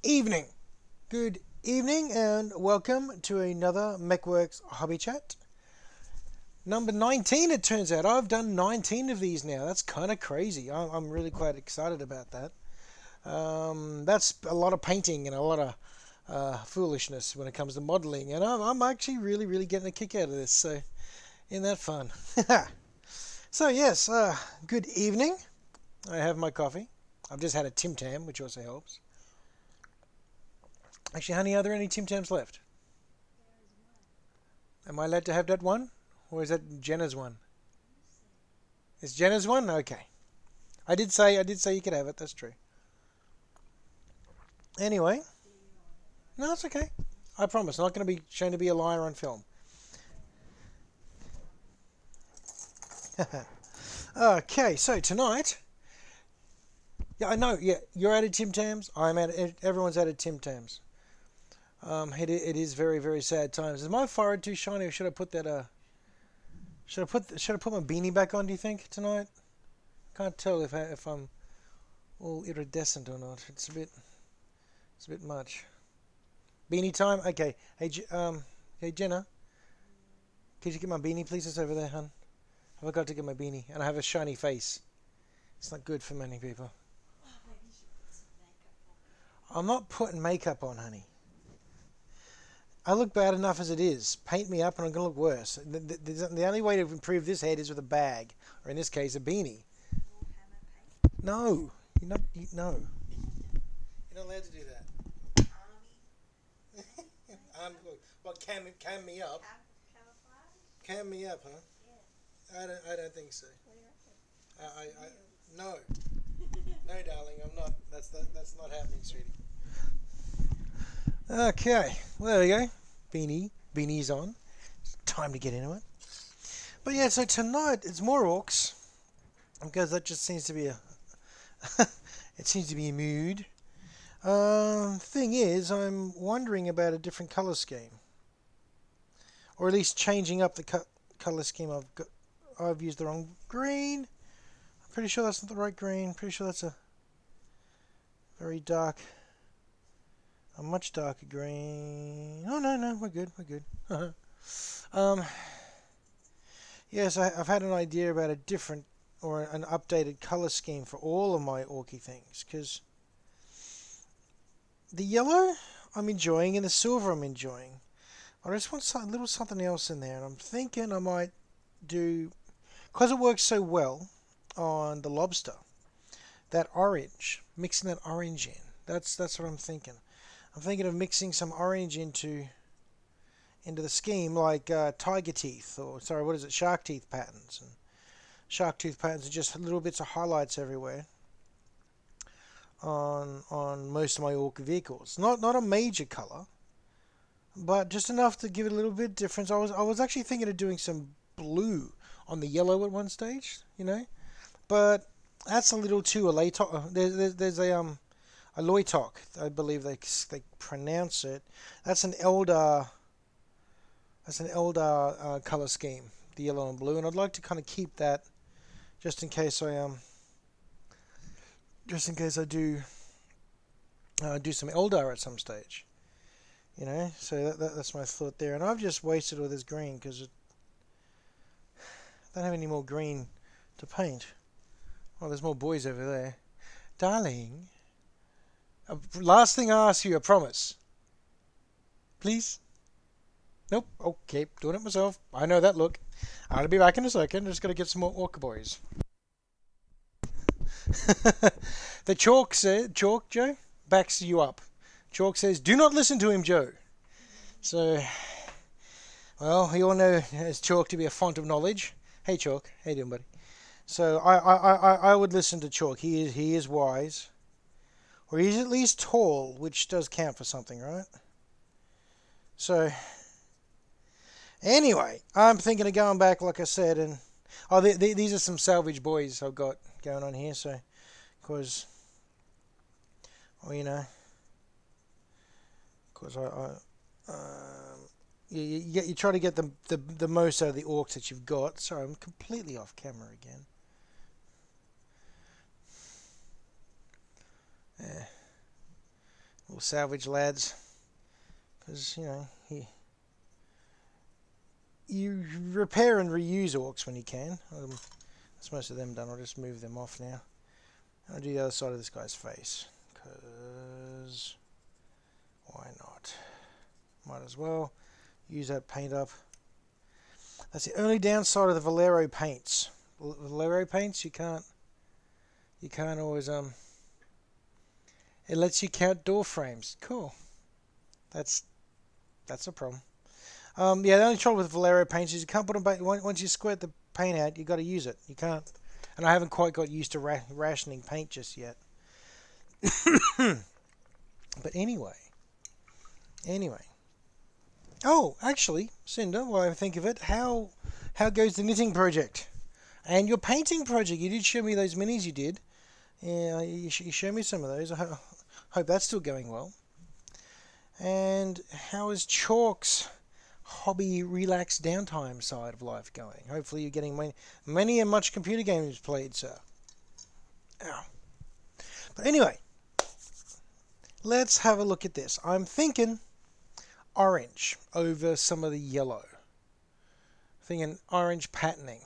evening. Good evening and welcome to another MechWorks hobby chat. Number 19 it turns out. I've done 19 of these now. That's kind of crazy. I'm really quite excited about that. That's a lot of painting and a lot of foolishness when it comes to modeling. And I'm actually really getting a kick out of this. So isn't that fun? So yes, good evening. I have my coffee. I've just had a Tim Tam, which also helps. Actually, honey, are there any Tim Tams left? Am I allowed to have that one? Or is that Jenna's one? Is Jenna's one? Okay. I did say you could have it, that's true. Anyway. No, it's okay. I promise, I'm not going to be shown to be a liar on film. Okay, so tonight. Yeah, I know, yeah, you're added Tim Tams. Everyone's added Tim Tams. It is very sad times. Is my forehead too shiny, or should I put that should I put my beanie back on? Do you think tonight? Can't tell if I'm all iridescent or not. It's a bit much. Beanie time. Okay. Hey Jenna, could you get my beanie, please? It's over there, hun. I forgot to get my beanie, and I have a shiny face. It's not good for many people. I'm not putting makeup on, honey. I look bad enough as it is. Paint me up and I'm going to look worse. The only way to improve this head is with a bag, or in this case, a beanie. No, no. You're not allowed to do that. Well, cam me up. Cam me up, huh? I don't think so. No. No, darling, I'm not. That's not happening, sweetie. Okay, well, there we go. Beanie's on. It's time to get into it. But yeah, so tonight it's more orcs, because that just seems to be it seems to be a mood. Thing is, I'm wondering about a different color scheme, or at least changing up the color scheme I've used the wrong green. I'm pretty sure that's not the right green. Pretty sure that's a very dark. A much darker green. Oh no, we're good. Yes, I've had an idea about a different or an updated color scheme for all of my orky things, because the yellow I'm enjoying and the silver I'm enjoying. I just want a little something else in there, and I'm thinking I might do, because it works so well on the lobster, that orange, mixing that orange in. That's what I'm thinking. I'm thinking of mixing some orange into the scheme, like tiger teeth, or sorry, what is it, shark teeth patterns. And shark tooth patterns are just little bits of highlights everywhere on most of my orc vehicles. Not a major color, but just enough to give it a little bit of difference. I was actually thinking of doing some blue on the yellow at one stage, but that's a little too late. There's a Loitok, I believe they pronounce it. That's an elder color scheme, the yellow and blue, and I'd like to kind of keep that just in case I do some Eldar at some stage. So that's my thought there. And I've just wasted all this green because I don't have any more green to paint. Oh, there's more boys over there. Darling, last thing I ask you, I promise. Please? Nope. Okay, doing it myself. I know that look. I'll be back in a second. Just gotta get some more orca boys. The Chalk Joe, backs you up. Chalk says, do not listen to him, Joe. So, well, you all know as Chalk to be a font of knowledge. Hey, Chalk. How you doing, buddy? So, I would listen to Chalk. He is wise. Or he's at least tall, which does count for something, right? So, anyway, I'm thinking of going back, like I said, and these are some salvage boys I've got going on here. So, because, well, because you try to get the most out of the orcs that you've got. Sorry, I'm completely off camera again. Yeah. Little salvage lads. Because, you know, you repair and reuse orcs when you can. That's most of them done. I'll just move them off now. I'll do the other side of this guy's face. Because why not? Might as well use that paint up. That's the only downside of the Valero paints. Valero paints, you can't always it lets you count door frames. Cool. That's a problem. Yeah, the only trouble with Valero paints is you can't put them back. Once you squirt the paint out, you got to use it. You can't. And I haven't quite got used to rationing paint just yet. But anyway. Oh, actually, Cinder, while I think of it, how goes the knitting project? And your painting project? You did show me those minis you did. Yeah, you showed me some of those. I hope that's still going well. And how is Chalk's hobby, relaxed downtime side of life going? Hopefully you're getting many and much computer games played, sir. Ow. But anyway, let's have a look at this. I'm thinking orange over some of the yellow. Thinking orange patterning.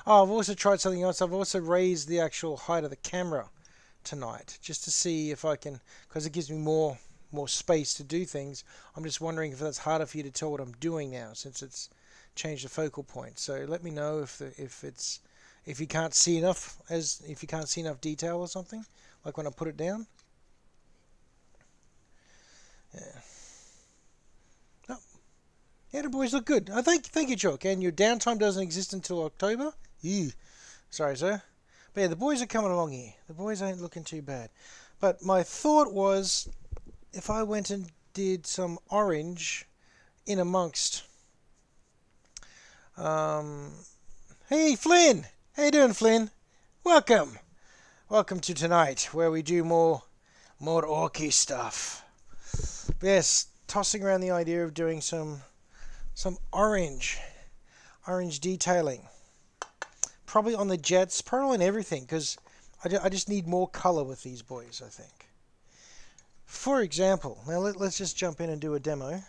Oh, I've also tried something else. I've also raised the actual height of the camera tonight, just to see if I can, because it gives me more space to do things. I'm just wondering if that's harder for you to tell what I'm doing now, since it's changed the focal point. So let me know if you can't see enough, if you can't see enough detail or something, like when I put it down. Yeah. Oh. Yeah, the boys look good. Thank you, Chalk. And your downtime doesn't exist until October. Ew. Sorry, sir. But yeah, the boys are coming along here. The boys ain't looking too bad. But my thought was, if I went and did some orange in amongst... Hey, Flynn! How you doing, Flynn? Welcome! Welcome to tonight, where we do more orky stuff. But yes, tossing around the idea of doing some orange detailing. Probably on the jets, probably on everything, because I just need more color with these boys, I think. For example, now let's just jump in and do a demo.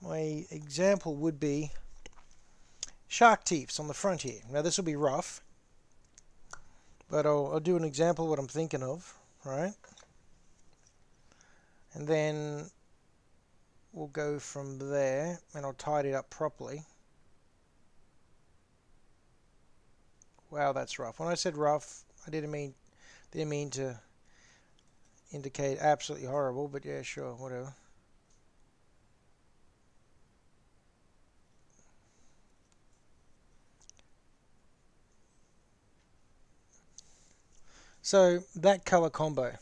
My example would be shark teeth on the front here. Now this will be rough, but I'll do an example of what I'm thinking of, right? And then we'll go from there, and I'll tidy it up properly. Wow, that's rough. When I said rough, I didn't mean to indicate absolutely horrible, but yeah, sure, whatever. So that color combo.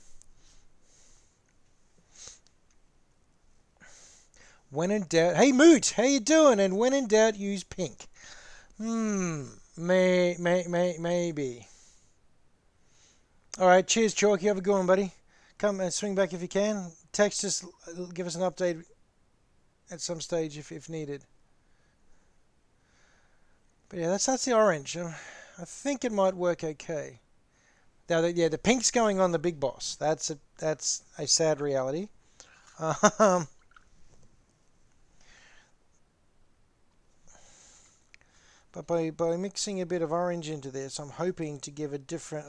When in doubt, hey Moot, how you doing? And when in doubt, use pink. Maybe. All right, cheers, Chalk. You have a good one, buddy. Come and swing back if you can. Text us, give us an update at some stage if needed. But yeah, that's the orange. I think it might work okay. Now, the pink's going on the big boss. That's a sad reality. But by mixing a bit of orange into this, I'm hoping to give a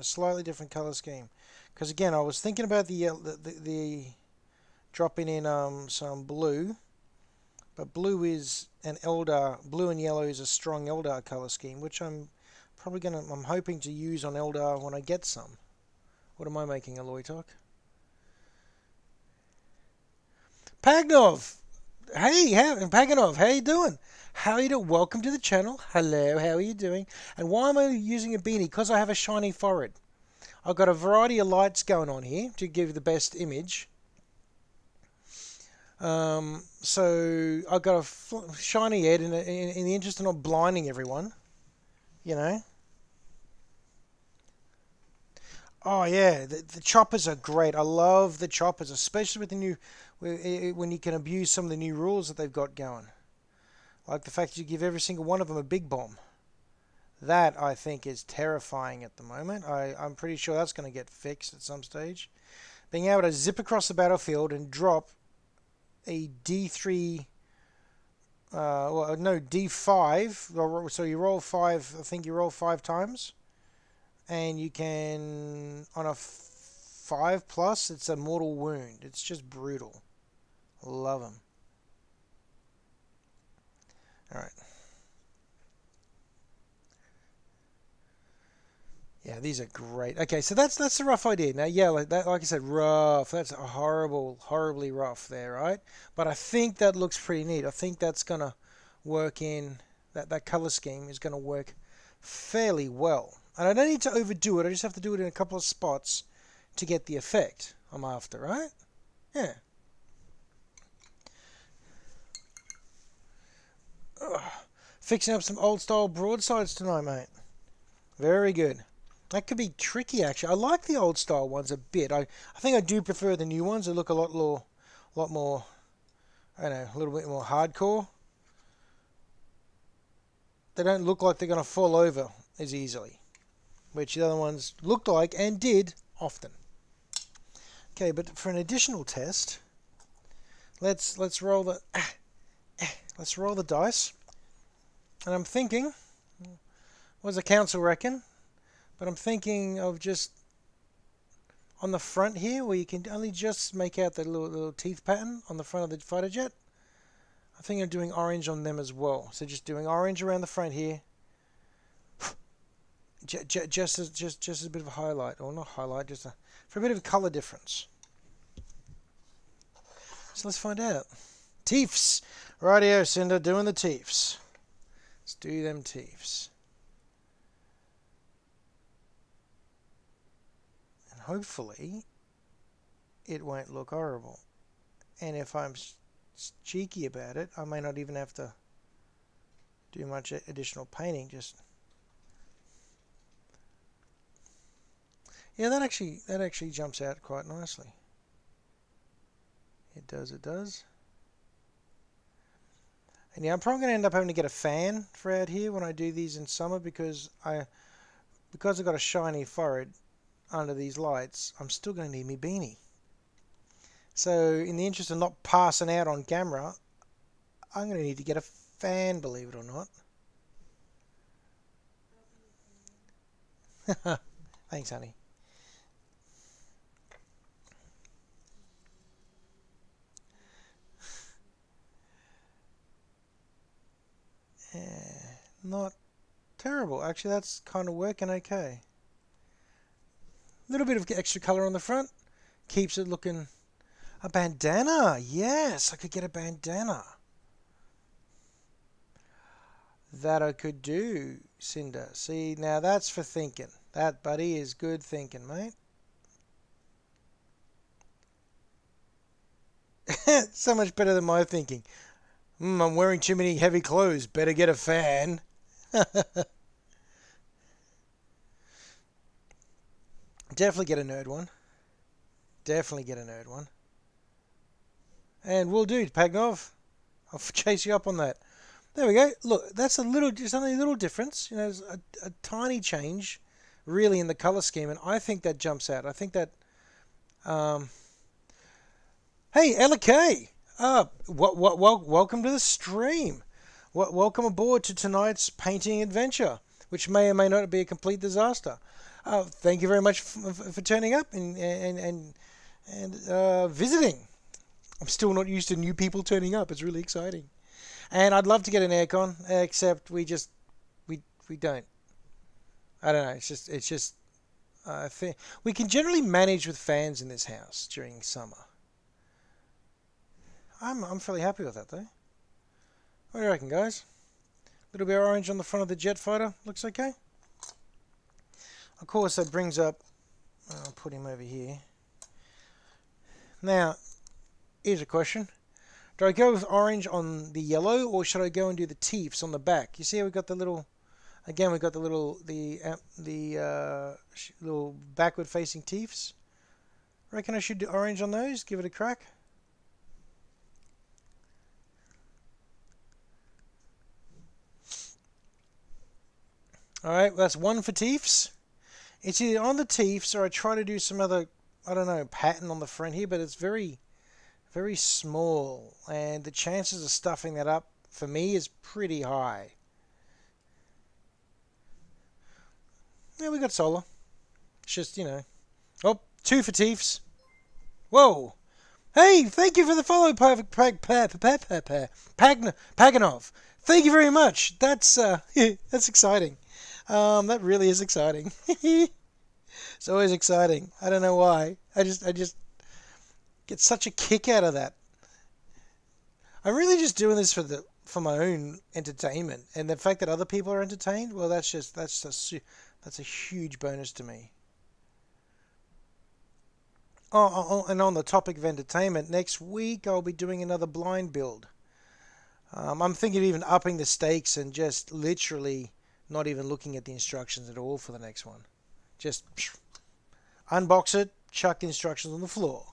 slightly different color scheme. Because again, I was thinking about the dropping in some blue, but blue and yellow is a strong Eldar color scheme, which I'm hoping to use on Eldar when I get some. What am I making, a Loytalk? Pagnov! Hey, Paganov, how you doing? How are you doing? Welcome to the channel. Hello, how are you doing? And why am I using a beanie? Because I have a shiny forehead. I've got a variety of lights going on here to give the best image. So I've got a shiny head in the interest of not blinding everyone. You know. Oh yeah, the choppers are great. I love the choppers, especially with the new, when you can abuse some of the new rules that they've got going. Like the fact that you give every single one of them a big bomb. That, I think, is terrifying at the moment. I'm pretty sure that's going to get fixed at some stage. Being able to zip across the battlefield and drop a D3, well, no, D5. So you roll 5, I think you roll 5 times. And you can, on a 5 plus, it's a mortal wound. It's just brutal. Love them. Alright. Yeah, these are great. Okay, so that's the rough idea. Now, yeah, like I said, rough. That's a horribly rough there, right? But I think that looks pretty neat. I think that's gonna work in that color scheme is gonna work fairly well. And I don't need to overdo it. I just have to do it in a couple of spots to get the effect I'm after, right? Yeah. Ugh. Fixing up some old style broadsides tonight, mate. Very good. That could be tricky, actually. I like the old style ones a bit. I think I do prefer the new ones. They look a lot more, I don't know, a little bit more hardcore. They don't look like they're going to fall over as easily, which the other ones looked like and did often. Okay, but for an additional test, let's roll the let's roll the dice. And I'm thinking, what does the council reckon? But I'm thinking of just on the front here, where you can only just make out the little teeth pattern on the front of the fighter jet. I think I'm doing orange on them as well. So just doing orange around the front here, just as a bit of a highlight, or not highlight, for a bit of a color difference. So let's find out. Teeths, rightio, Cinder, doing the teeths. Let's do them teeths. Hopefully it won't look horrible, and if I'm cheeky about it, I may not even have to do much additional painting. Just yeah, that actually jumps out quite nicely. It does. And yeah, I'm probably going to end up having to get a fan for out here when I do these in summer, because I've got a shiny forehead under these lights, I'm still going to need me beanie. So in the interest of not passing out on camera, I'm going to need to get a fan, believe it or not. Thanks, honey. Yeah, not terrible. Actually, that's kind of working okay. A little bit of extra colour on the front keeps it looking. A bandana, yes, I could get a bandana. That I could do, Cinder. See, now that's for thinking. That, buddy, is good thinking, mate. So much better than my thinking. I'm wearing too many heavy clothes. Better get a fan. Definitely get a nerd one. And we'll do, Pagnov. I'll chase you up on that. There we go. Look, that's just only a little difference. You know, there's a tiny change, really, in the color scheme, and I think that jumps out. I think that. Hey, LK. Welcome to the stream. Welcome aboard to tonight's painting adventure, which may or may not be a complete disaster. Thank you very much for turning up and visiting. I'm still not used to new people turning up. It's really exciting. And I'd love to get an aircon, except we don't. I don't know. It's just we can generally manage with fans in this house during summer. I'm fairly happy with that though. What do you reckon, guys? A little bit of orange on the front of the jet fighter looks okay. Of course, that brings up. I'll put him over here. Now, here's a question. Do I go with orange on the yellow, or should I go and do the teeths on the back? You see how we got the little, again we got the little little backward facing teeths. Reckon I should do orange on those. Give it a crack. Alright, that's one for teeths. It's either on the teeths or I try to do some other, I don't know, pattern on the front here, but it's very, very small. And the chances of stuffing that up, for me, is pretty high. Yeah, we got solar. It's just, you know. Oh, two for teeths. Whoa. Hey, thank you for the follow, Paganov. Thank you very much. That's that's exciting. That really is exciting. It's always exciting. I don't know why. I just get such a kick out of that. I'm really just doing this for my own entertainment, and the fact that other people are entertained, well, that's a huge bonus to me. And on the topic of entertainment, next week I'll be doing another blind build. I'm thinking of even upping the stakes and just literally not even looking at the instructions at all for the next one. Just unbox it, chuck the instructions on the floor.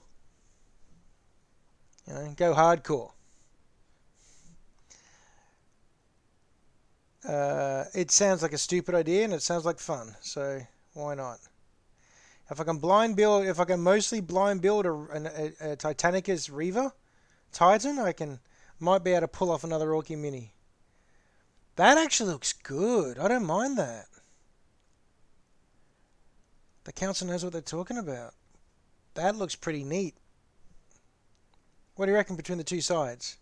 You know, go hardcore. It sounds like a stupid idea and it sounds like fun, so why not? If I can mostly blind build a Titanicus Reaver Titan, might be able to pull off another Orky Mini. That actually looks good. I don't mind that. The council knows what they're talking about. That looks pretty neat. What do you reckon between the two sides?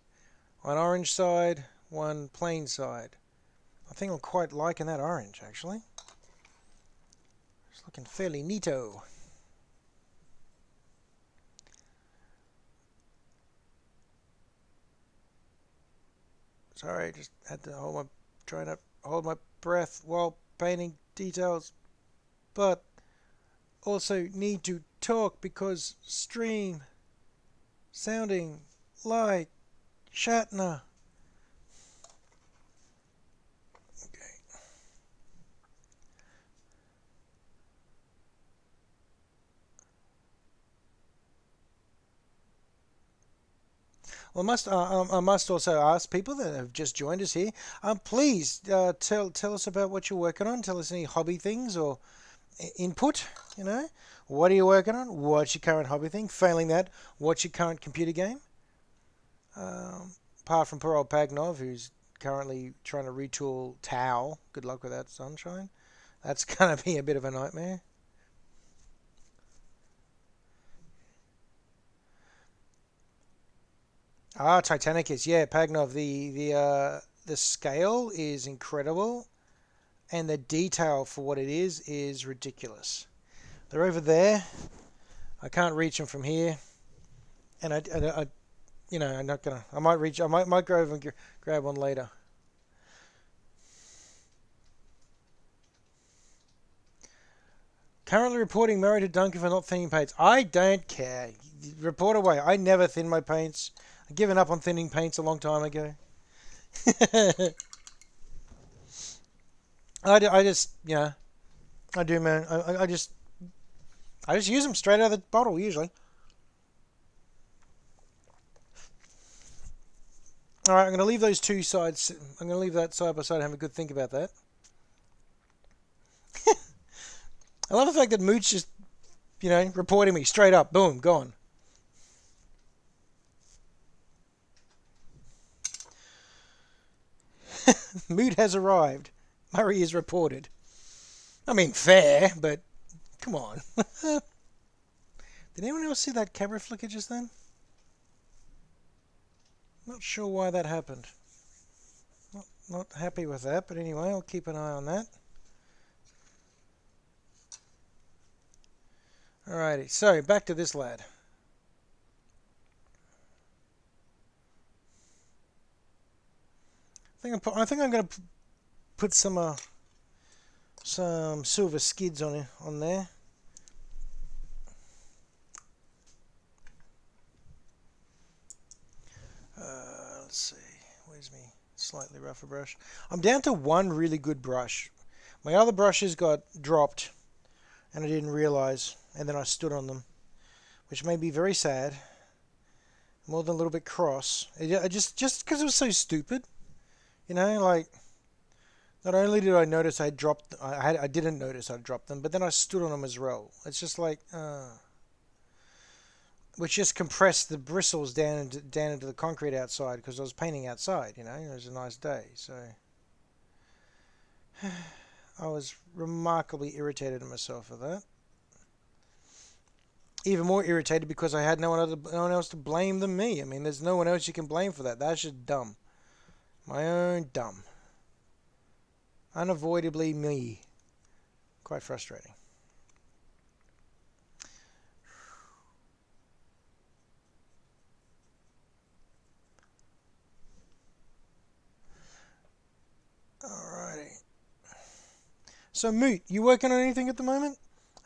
One orange side, one plain side. I think I'm quite liking that orange, actually. It's looking fairly neato. Sorry, just had to trying to hold my breath while painting details, but also need to talk because stream sounding like Shatner. Okay. Well, I must also ask people that have just joined us here. Please tell us about what you're working on. Tell us any hobby things or input. You know, what are you working on? What's your current hobby thing? Failing that, what's your current computer game? Apart from poor old Pagnov, who's currently trying to retool Tau. Good luck with that, sunshine. That's gonna be a bit of a nightmare. Ah, Titanicus, yeah, Pagnov. The scale is incredible, and the detail for what it is ridiculous. They're over there. I can't reach them from here, and you know, I'm not gonna. I might reach. I might go over and grab one later. Currently reporting Murray to Duncan for not thinning paints. I don't care. Report away. I never thin my paints. I've given up on thinning paints a long time ago. I just, yeah, I do, man. I just use them straight out of the bottle usually. All right, I'm going to leave those two sides. I'm going to leave that side by side and have a good think about that. I love the fact that Mooch just, you know, reporting me straight up. Boom, gone. Mood has arrived. Murray is reported. I mean, fair, but come on. Did anyone else see that camera flicker just then? Not sure why that happened. Not happy with that, but anyway, I'll keep an eye on that. Alrighty, so back to this lad. I think I'm going to put some silver skids on there. Let's see, where's me slightly rougher brush? I'm down to one really good brush. My other brushes got dropped, and I didn't realize, and then I stood on them, which made me very sad, more than a little bit cross. Just because it was so stupid, you know, like Not only did I notice I had dropped, I didn't notice I dropped them, but then I stood on them as well. It's just like, which just compressed the bristles down into the concrete outside because I was painting outside. You know, it was a nice day, so I was remarkably irritated at myself for that. Even more irritated because I had no one else to blame than me. I mean, there's no one else you can blame for that. That's just dumb. My own dumb. Unavoidably me. Quite frustrating. Alrighty. So Moot, you working on anything at the moment?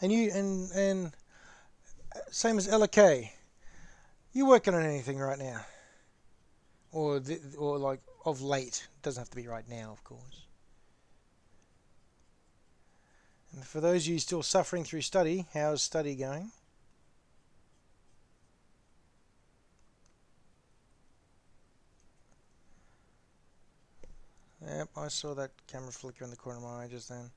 And same as Ella K. You working on anything right now? Or like of late? Doesn't have to be right now, of course. And for those of you still suffering through study, how's study going? Yep, I saw that camera flicker in the corner of my eye just then.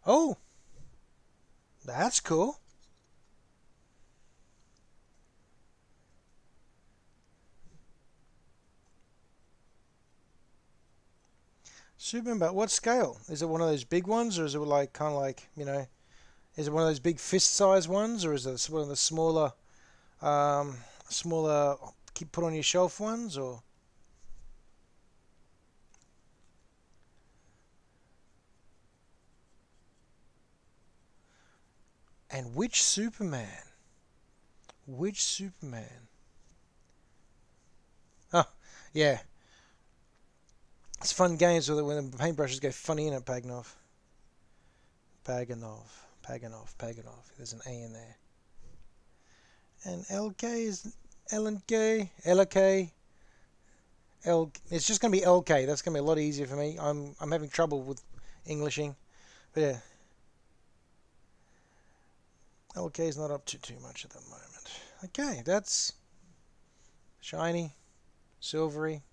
Oh, that's cool. Superman, but what scale? Is it one of those big ones, or is it like kind of like, is it one of those big fist-sized ones, or is it one of the smaller, um, smaller keep put on your shelf ones, or? And which Superman? Which Superman? Oh, yeah. It's fun games with it when the paintbrushes go funny in it, Paganov. Paganov. Paganov. Paganov. There's an A in there. And LK is LK. LK. L. It's just going to be LK. That's going to be a lot easier for me. I'm having trouble with Englishing. But yeah. LK is not up to too much at the moment. Okay, that's shiny, silvery.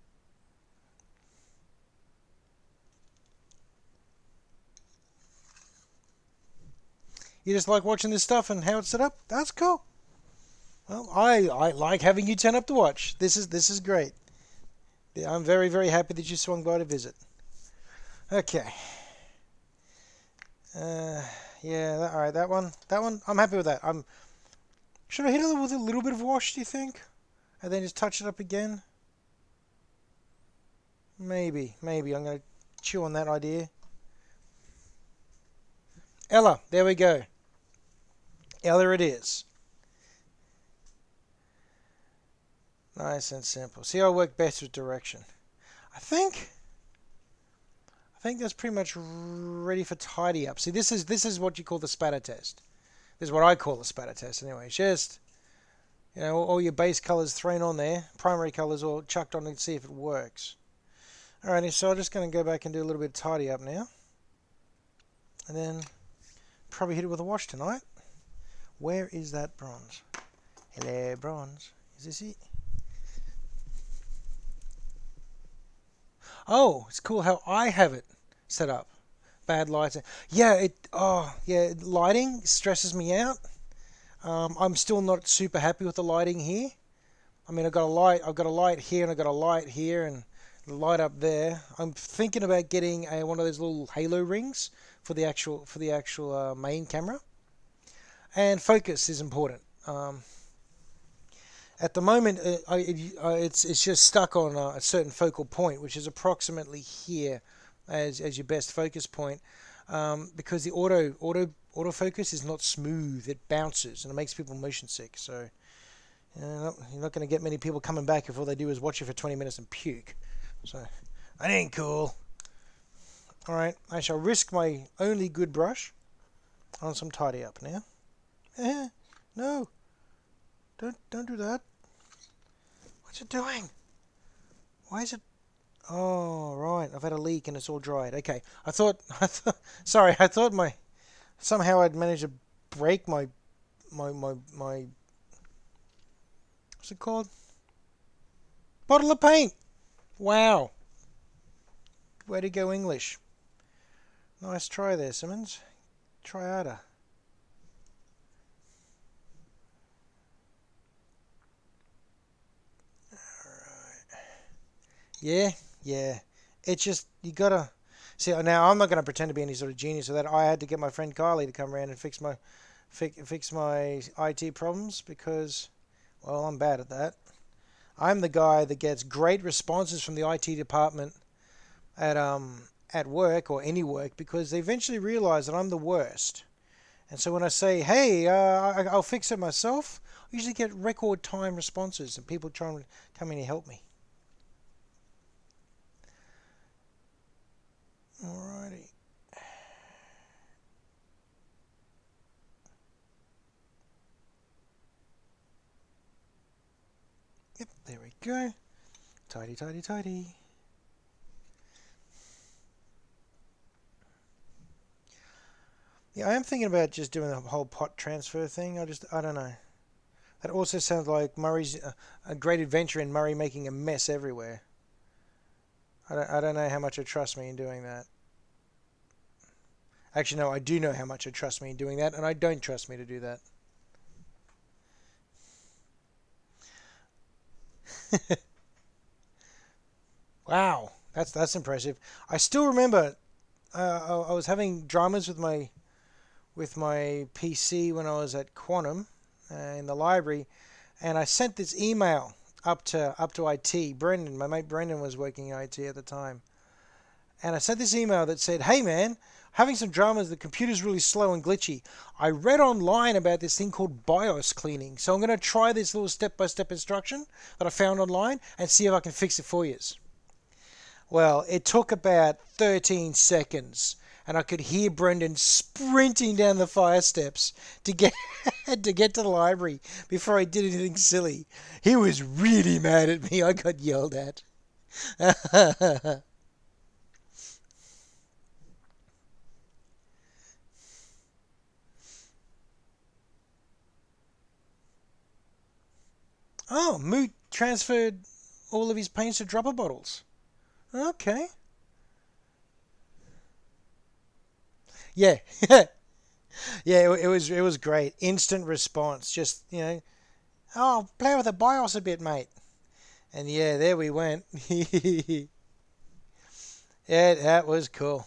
You just like watching this stuff and how it's set up? That's cool. Well, I like having you turn up to watch. This is great. Yeah, I'm very, very happy that you swung by to visit. Okay. Uh, yeah, all right, that one, I'm happy with that. Should I hit it with a little bit of wash, do you think? And then just touch it up again? Maybe. I'm going to chew on that idea. Ella, there we go. Ella it is. Nice and simple. See, I work best with direction. I think that's pretty much ready for tidy up. See, this is what you call the spatter test. This is what I call the spatter test anyway. It's just, all your base colors thrown on there, primary colors all chucked on and see if it works. Alrighty, so I'm just going to go back and do a little bit of tidy up now. And then probably hit it with a wash tonight. Where is that bronze? Hello, bronze. Is this it? Oh, it's cool how I have it set up. Bad lighting. Yeah, lighting stresses me out. I'm still not super happy with the lighting here. I mean, I've got a light here, and I've got a light here, and a light up there. I'm thinking about getting one of those little halo rings for the actual main camera. And focus is important. At the moment, it's just stuck on a certain focal point, which is approximately here as your best focus point, because the autofocus is not smooth. It bounces and it makes people motion sick. So you're not going to get many people coming back if all they do is watch it for 20 minutes and puke. So that ain't cool. All right, I shall risk my only good brush on some tidy up now. No, don't do that. What's it doing? Why is it? Oh, right. I've had a leak and it's all dried. Okay. Sorry, I thought somehow I'd managed to break my, what's it called? Bottle of paint. Wow. Way to go, English. Nice try there, Simmons. Try harder. Alright. Yeah, yeah. It's just, you gotta... See, now I'm not going to pretend to be any sort of genius or that. I had to get my friend Kylie to come around and fix my IT problems because, well, I'm bad at that. I'm the guy that gets great responses from the IT department at work or any work because they eventually realize that I'm the worst. And so when I say, hey, I'll fix it myself, I usually get record time responses and people try and come in and help me. Alrighty. Yep, there we go. Tidy, tidy, tidy. Yeah, I am thinking about just doing the whole pot transfer thing. I don't know. That also sounds like Murray's a great adventure in Murray making a mess everywhere. I don't know how much I trust me in doing that. Actually, no, I do know how much I trust me in doing that, and I don't trust me to do that. Wow, that's impressive. I still remember I was having dramas with my PC when I was at Quantum in the library, and I sent this email up to IT. Brendan, my mate Brendan was working in IT at the time, and I sent this email that said, "Hey man, having some dramas. The computer's really slow and glitchy. I read online about this thing called BIOS cleaning, so I'm going to try this little step-by-step instruction that I found online and see if I can fix it for you." Well, it took about 13 seconds, and I could hear Brendan sprinting down the fire steps to get to get to the library before I did anything silly. He was really mad at me. I got yelled at. Oh, Moot transferred all of his paints to dropper bottles. Okay. Yeah. Yeah, it was great. Instant response. Just, oh, play with the BIOS a bit, mate. And yeah, there we went. Yeah, that was cool.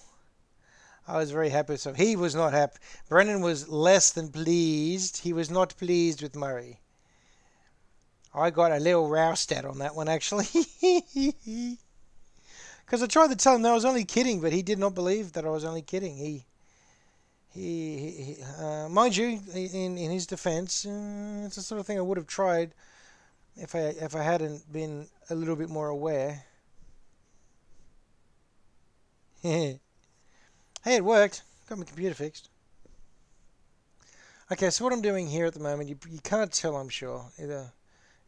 I was very happy. So he was not happy. Brennan was less than pleased. He was not pleased with Murray. I got a little roused at on that one, actually. Because I tried to tell him that I was only kidding, but he did not believe that I was only kidding. Mind you, in his defense, it's the sort of thing I would have tried if I hadn't been a little bit more aware. Hey, it worked. Got my computer fixed. Okay, so what I'm doing here at the moment, you can't tell, I'm sure.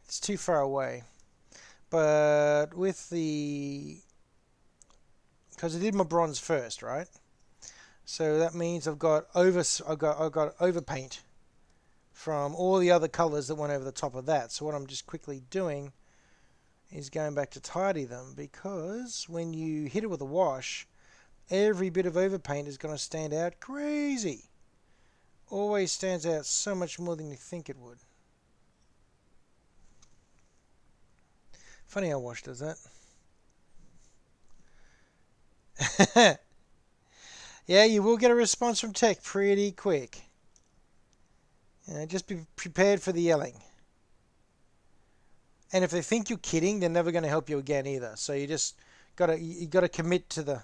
It's too far away. But because I did my bronze first, right? So that means I've got overpaint from all the other colors that went over the top of that. So what I'm just quickly doing is going back to tidy them, because when you hit it with a wash, every bit of overpaint is going to stand out crazy. Always stands out so much more than you think it would. Funny how wash does that. Yeah, you will get a response from tech pretty quick. Just be prepared for the yelling. And if they think you're kidding, they're never going to help you again either. So you gotta commit to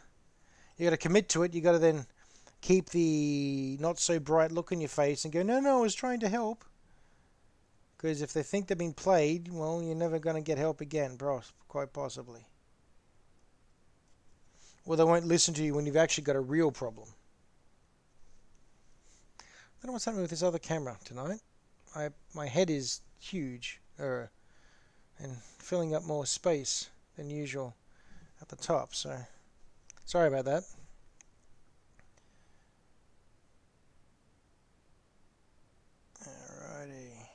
it. You gotta then keep the not so bright look on your face and go, no, I was trying to help. Because if they think they've been played, well, you're never going to get help again, bro. Quite possibly. Or they won't listen to you when you've actually got a real problem. I don't know what's happening with this other camera tonight. My head is huge, and filling up more space than usual at the top. So sorry about that. Alrighty.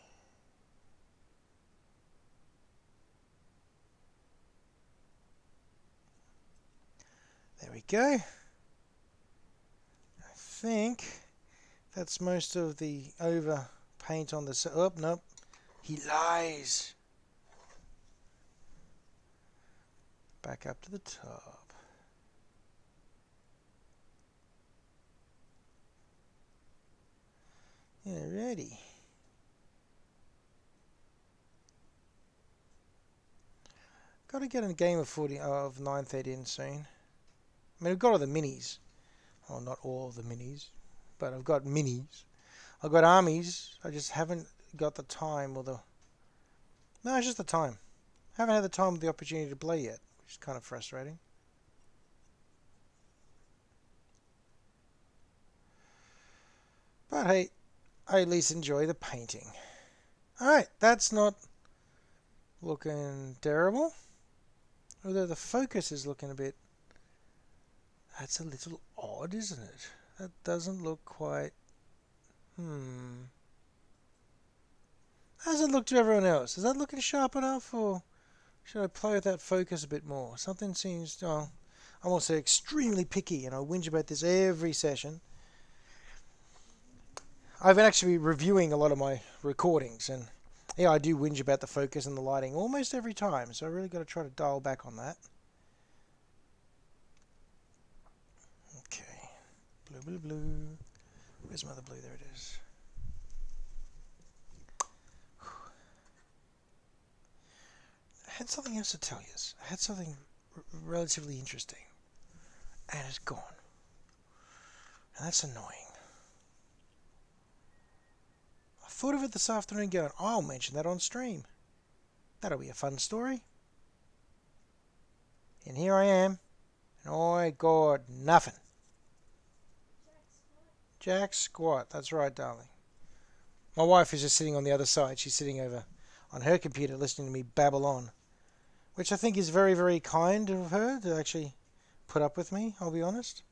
There we go. I think that's most of the over paint on the... Oh, nope. He lies. Back up to the top. Alrighty. Got to get a game of 930 in soon. I mean, I've got all the minis. Well, not all of the minis, but I've got minis. I've got armies. I just haven't got the time or the... No, it's just the time. I haven't had the time or the opportunity to play yet, which is kind of frustrating. But hey, I at least enjoy the painting. Alright, that's not looking terrible. Although the focus is looking a bit... That's a little odd, isn't it? That doesn't look quite... How does it look to everyone else? Is that looking sharp enough, or should I play with that focus a bit more? Something seems... Oh, I'm also extremely picky, and I whinge about this every session. I've been actually reviewing a lot of my recordings, and yeah, I do whinge about the focus and the lighting almost every time, so I really got to try to dial back on that. Okay, blue, blue, blue. Where's my other blue? There it is. I had something else to tell you. I had something relatively interesting, and it's gone. And that's annoying. I thought of it this afternoon going, I'll mention that on stream. That'll be a fun story. And here I am, and I got nothing. Jack squat. That's right, darling. My wife is just sitting on the other side. She's sitting over on her computer listening to me babble on, which I think is very, very kind of her to actually put up with me, I'll be honest.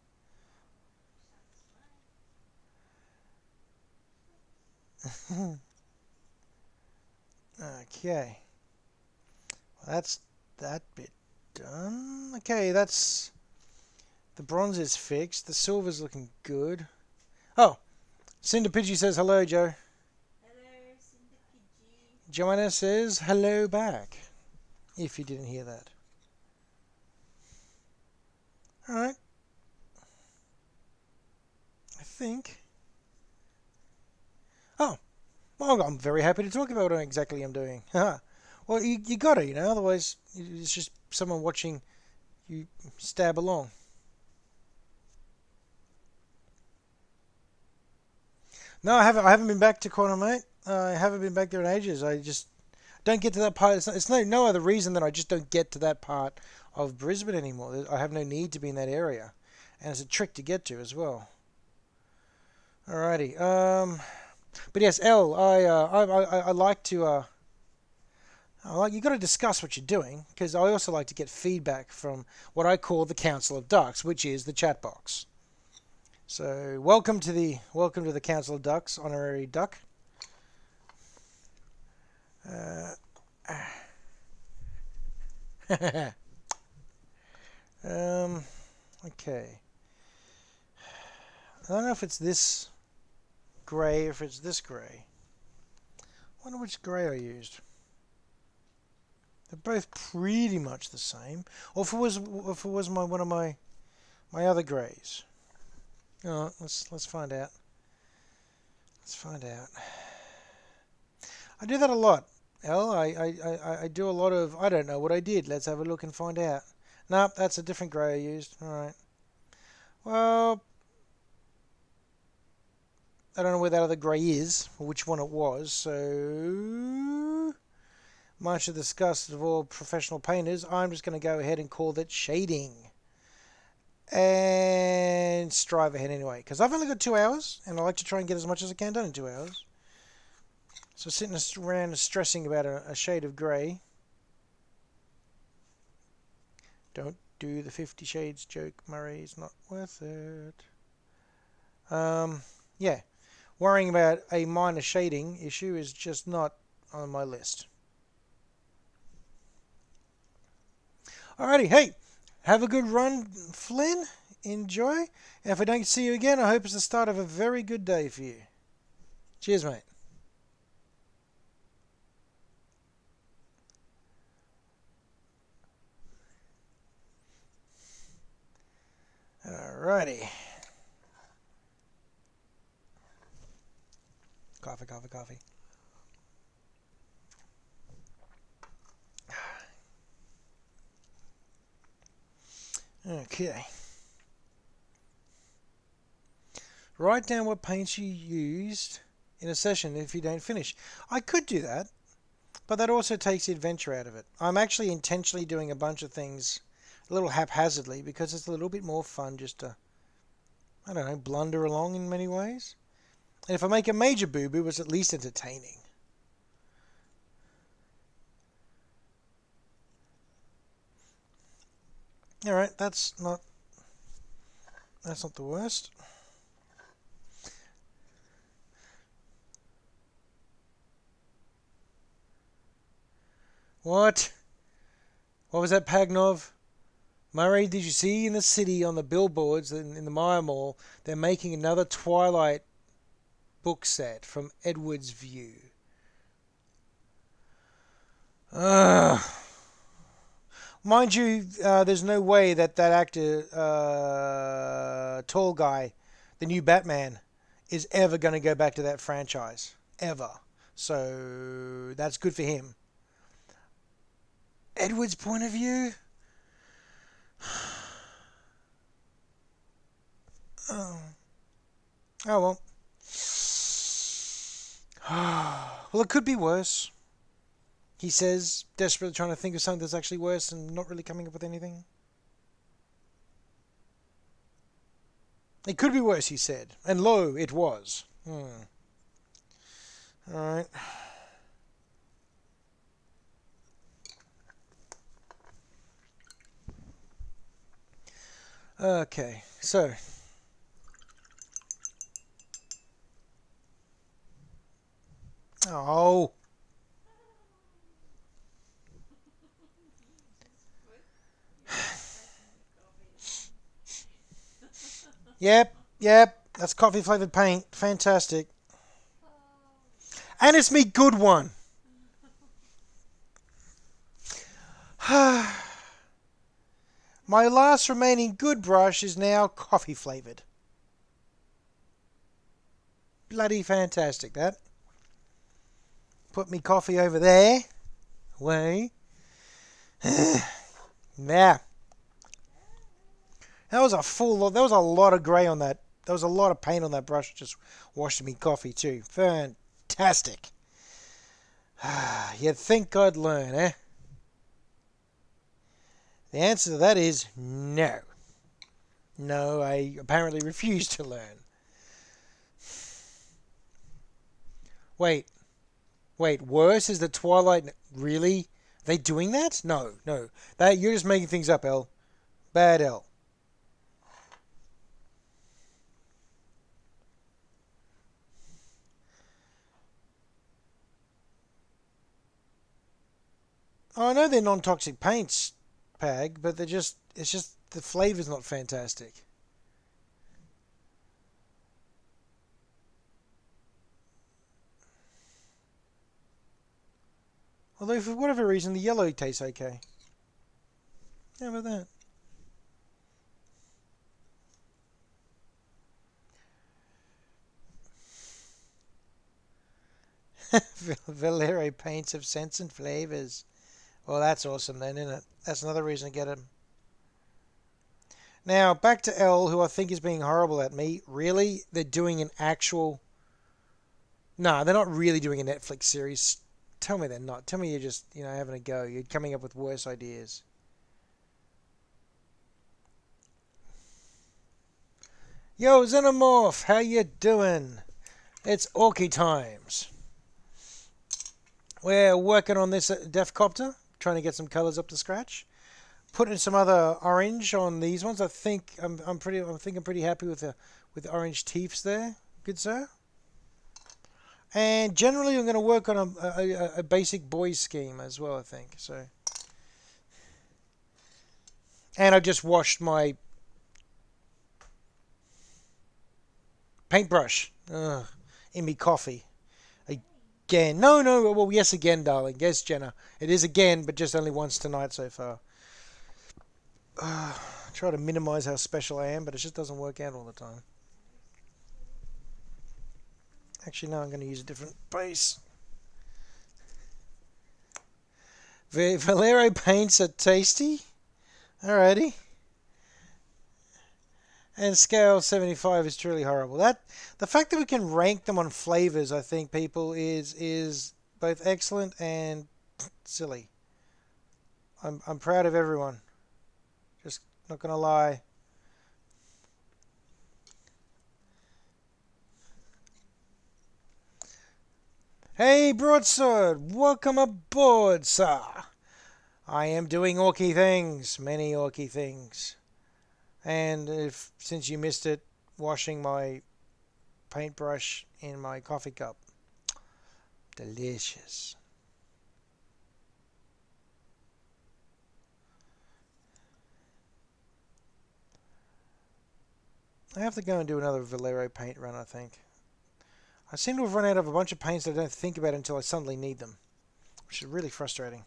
Okay. Well, that's that bit done. Okay, that's... The bronze is fixed. The silver's looking good. Oh, Cinder Pidgey says hello, Joe. Hello, Cinder Pidgey. Joanna says hello back, if you didn't hear that. Alright. I think... Oh, well, I'm very happy to talk about what exactly I'm doing. Well, you got to, otherwise it's just someone watching you stab along. No, I haven't been back to Quantum, mate. I haven't been back there in ages. I just don't get to that part. It's no other reason than I just don't get to that part of Brisbane anymore. I have no need to be in that area, and it's a trick to get to as well. Alrighty. But yes, Elle, I like to. You got to discuss what you're doing, because I also like to get feedback from what I call the Council of Ducks, which is the chat box. So welcome to the Council of Ducks, honorary duck. Okay. I don't know if it's this grey or if it's this grey. I wonder which grey I used. They're both pretty much the same. Or if it was one of my other greys. Oh, let's find out. Let's find out. I do that a lot, Elle. I do a lot of... I don't know what I did. Let's have a look and find out. Nope, that's a different grey I used. Alright. Well... I don't know where that other grey is, or which one it was, so... Much to the disgust of all professional painters, I'm just going to go ahead and call that shading. And strive ahead anyway, because I've only got 2 hours, and I like to try and get as much as I can done in 2 hours. So sitting around stressing about a shade of grey. Don't do the 50 Shades joke, Murray. It's not worth it. Yeah. Worrying about a minor shading issue is just not on my list. Alrighty, hey. Have a good run, Flynn. Enjoy. And if I don't see you again, I hope it's the start of a very good day for you. Cheers, mate. Alrighty. Coffee, coffee, coffee. Okay. Write down what paints you used in a session if you don't finish. I could do that, but that also takes the adventure out of it. I'm actually intentionally doing a bunch of things a little haphazardly because it's a little bit more fun just to, I don't know, blunder along in many ways. And if I make a major boo-boo, it's at least entertaining. Alright, that's not the worst. What? What was that, Pagnov? Murray, did you see in the city on the billboards in the Maya Mall, they're making another Twilight book set from Edward's View? Ugh. Mind you, there's no way that actor, tall guy, the new Batman, is ever going to go back to that franchise. Ever. So that's good for him. Edward's point of view? Oh. Oh well. Well, it could be worse. He says, desperately trying to think of something that's actually worse and not really coming up with anything. It could be worse, he said. And lo, it was. Alright. Okay, so. Oh. Yep. That's coffee flavored paint. Fantastic. And it's me good one. My last remaining good brush is now coffee flavored. Bloody fantastic, that. Put me coffee over there. Way. Now. That was a lot of grey on that. There was a lot of paint on that brush. Just washed me coffee too. Fantastic. You'd think I'd learn, eh? The answer to that is no. No, I apparently refuse to learn. Wait, worse is the Twilight... Really? Are they doing that? No. You're just making things up, El. Bad El. Oh, I know they're non-toxic paints, Pag, but it's just the flavor's not fantastic. Although for whatever reason the yellow tastes okay. How about that? Valero paints of scents and flavors. Well, that's awesome then, isn't it? That's another reason to get him. Now, back to L, who I think is being horrible at me. Really? They're doing an actual... No, they're not really doing a Netflix series. Tell me they're not. Tell me you're just, having a go. You're coming up with worse ideas. Yo, Xenomorph, how you doing? It's Orky times. We're working on this Defcopter, trying to get some colours up to scratch. Putting some other orange on these ones. I think I'm pretty happy with the orange teeth there. Good sir. And generally, I'm going to work on a basic boys scheme as well. I think so. And I just washed my paintbrush in me coffee. Again. No, no, well, yes, again, darling. Yes, Jenna. It is again, but just only once tonight so far. I try to minimize how special I am, but it just doesn't work out all the time. Actually, no, I'm going to use a different base. Valero paints are tasty. Alrighty. And scale 75 is truly horrible. The fact that we can rank them on flavors, I think, people, is both excellent and silly. I'm proud of everyone. Just not gonna lie. Hey, Broadsword, welcome aboard, sir. I am doing orky things, many orky things. And if since you missed it, washing my paintbrush in my coffee cup. Delicious. I have to go and do another Valero paint run, I think. I seem to have run out of a bunch of paints that I don't think about until I suddenly need them, which is really frustrating.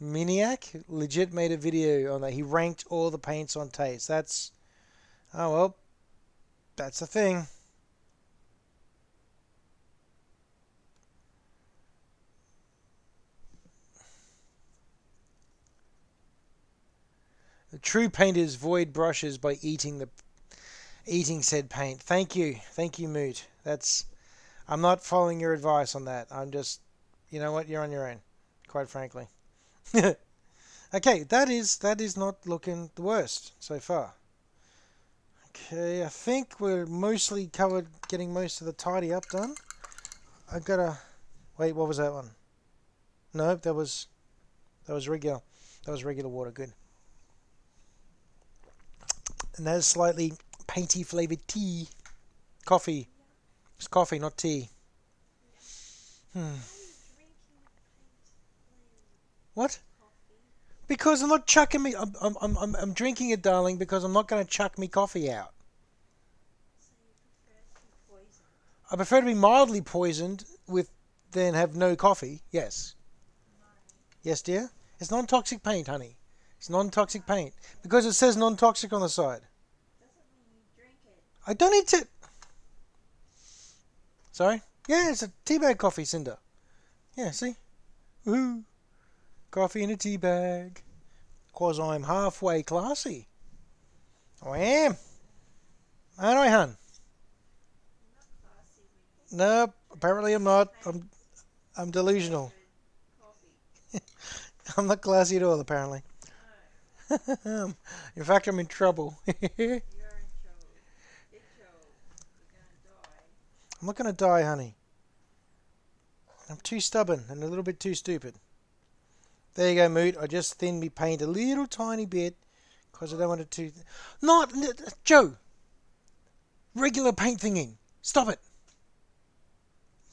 Miniac legit made a video on that. He ranked all the paints on taste. Oh well, that's the thing. The true painters void brushes by eating said paint. Thank you, Moot. I'm not following your advice on that. I'm just, you know what, you're on your own, quite frankly. Okay, that is not looking the worst so far. Okay, I think we're mostly covered getting most of the tidy up done. I gotta wait. What was that one? No, that was regular. That was regular water. Good. And that is slightly painty flavored tea, coffee. It's coffee, not tea. Hmm. What? Because I'm not chucking me. I'm drinking it, darling. Because I'm not going to chuck me coffee out. I prefer to be mildly poisoned with than have no coffee. Yes. Yes, dear. It's non-toxic paint, honey. It's non-toxic paint because it says non-toxic on the side. I don't need to. Sorry. Yeah, it's a teabag coffee, Cinder. Yeah, see. Woohoo! Coffee in a tea bag. Cause I'm halfway classy. I am. Aren't I, hun? Nope. Apparently I'm not. I'm delusional. I'm not classy at all, apparently. In fact, I'm in trouble. I'm not going to die, honey. I'm too stubborn and a little bit too stupid. There you go, Moot. I just thinned me paint a little tiny bit because I don't want it to... Not... Joe! Regular paint thinging. Stop it.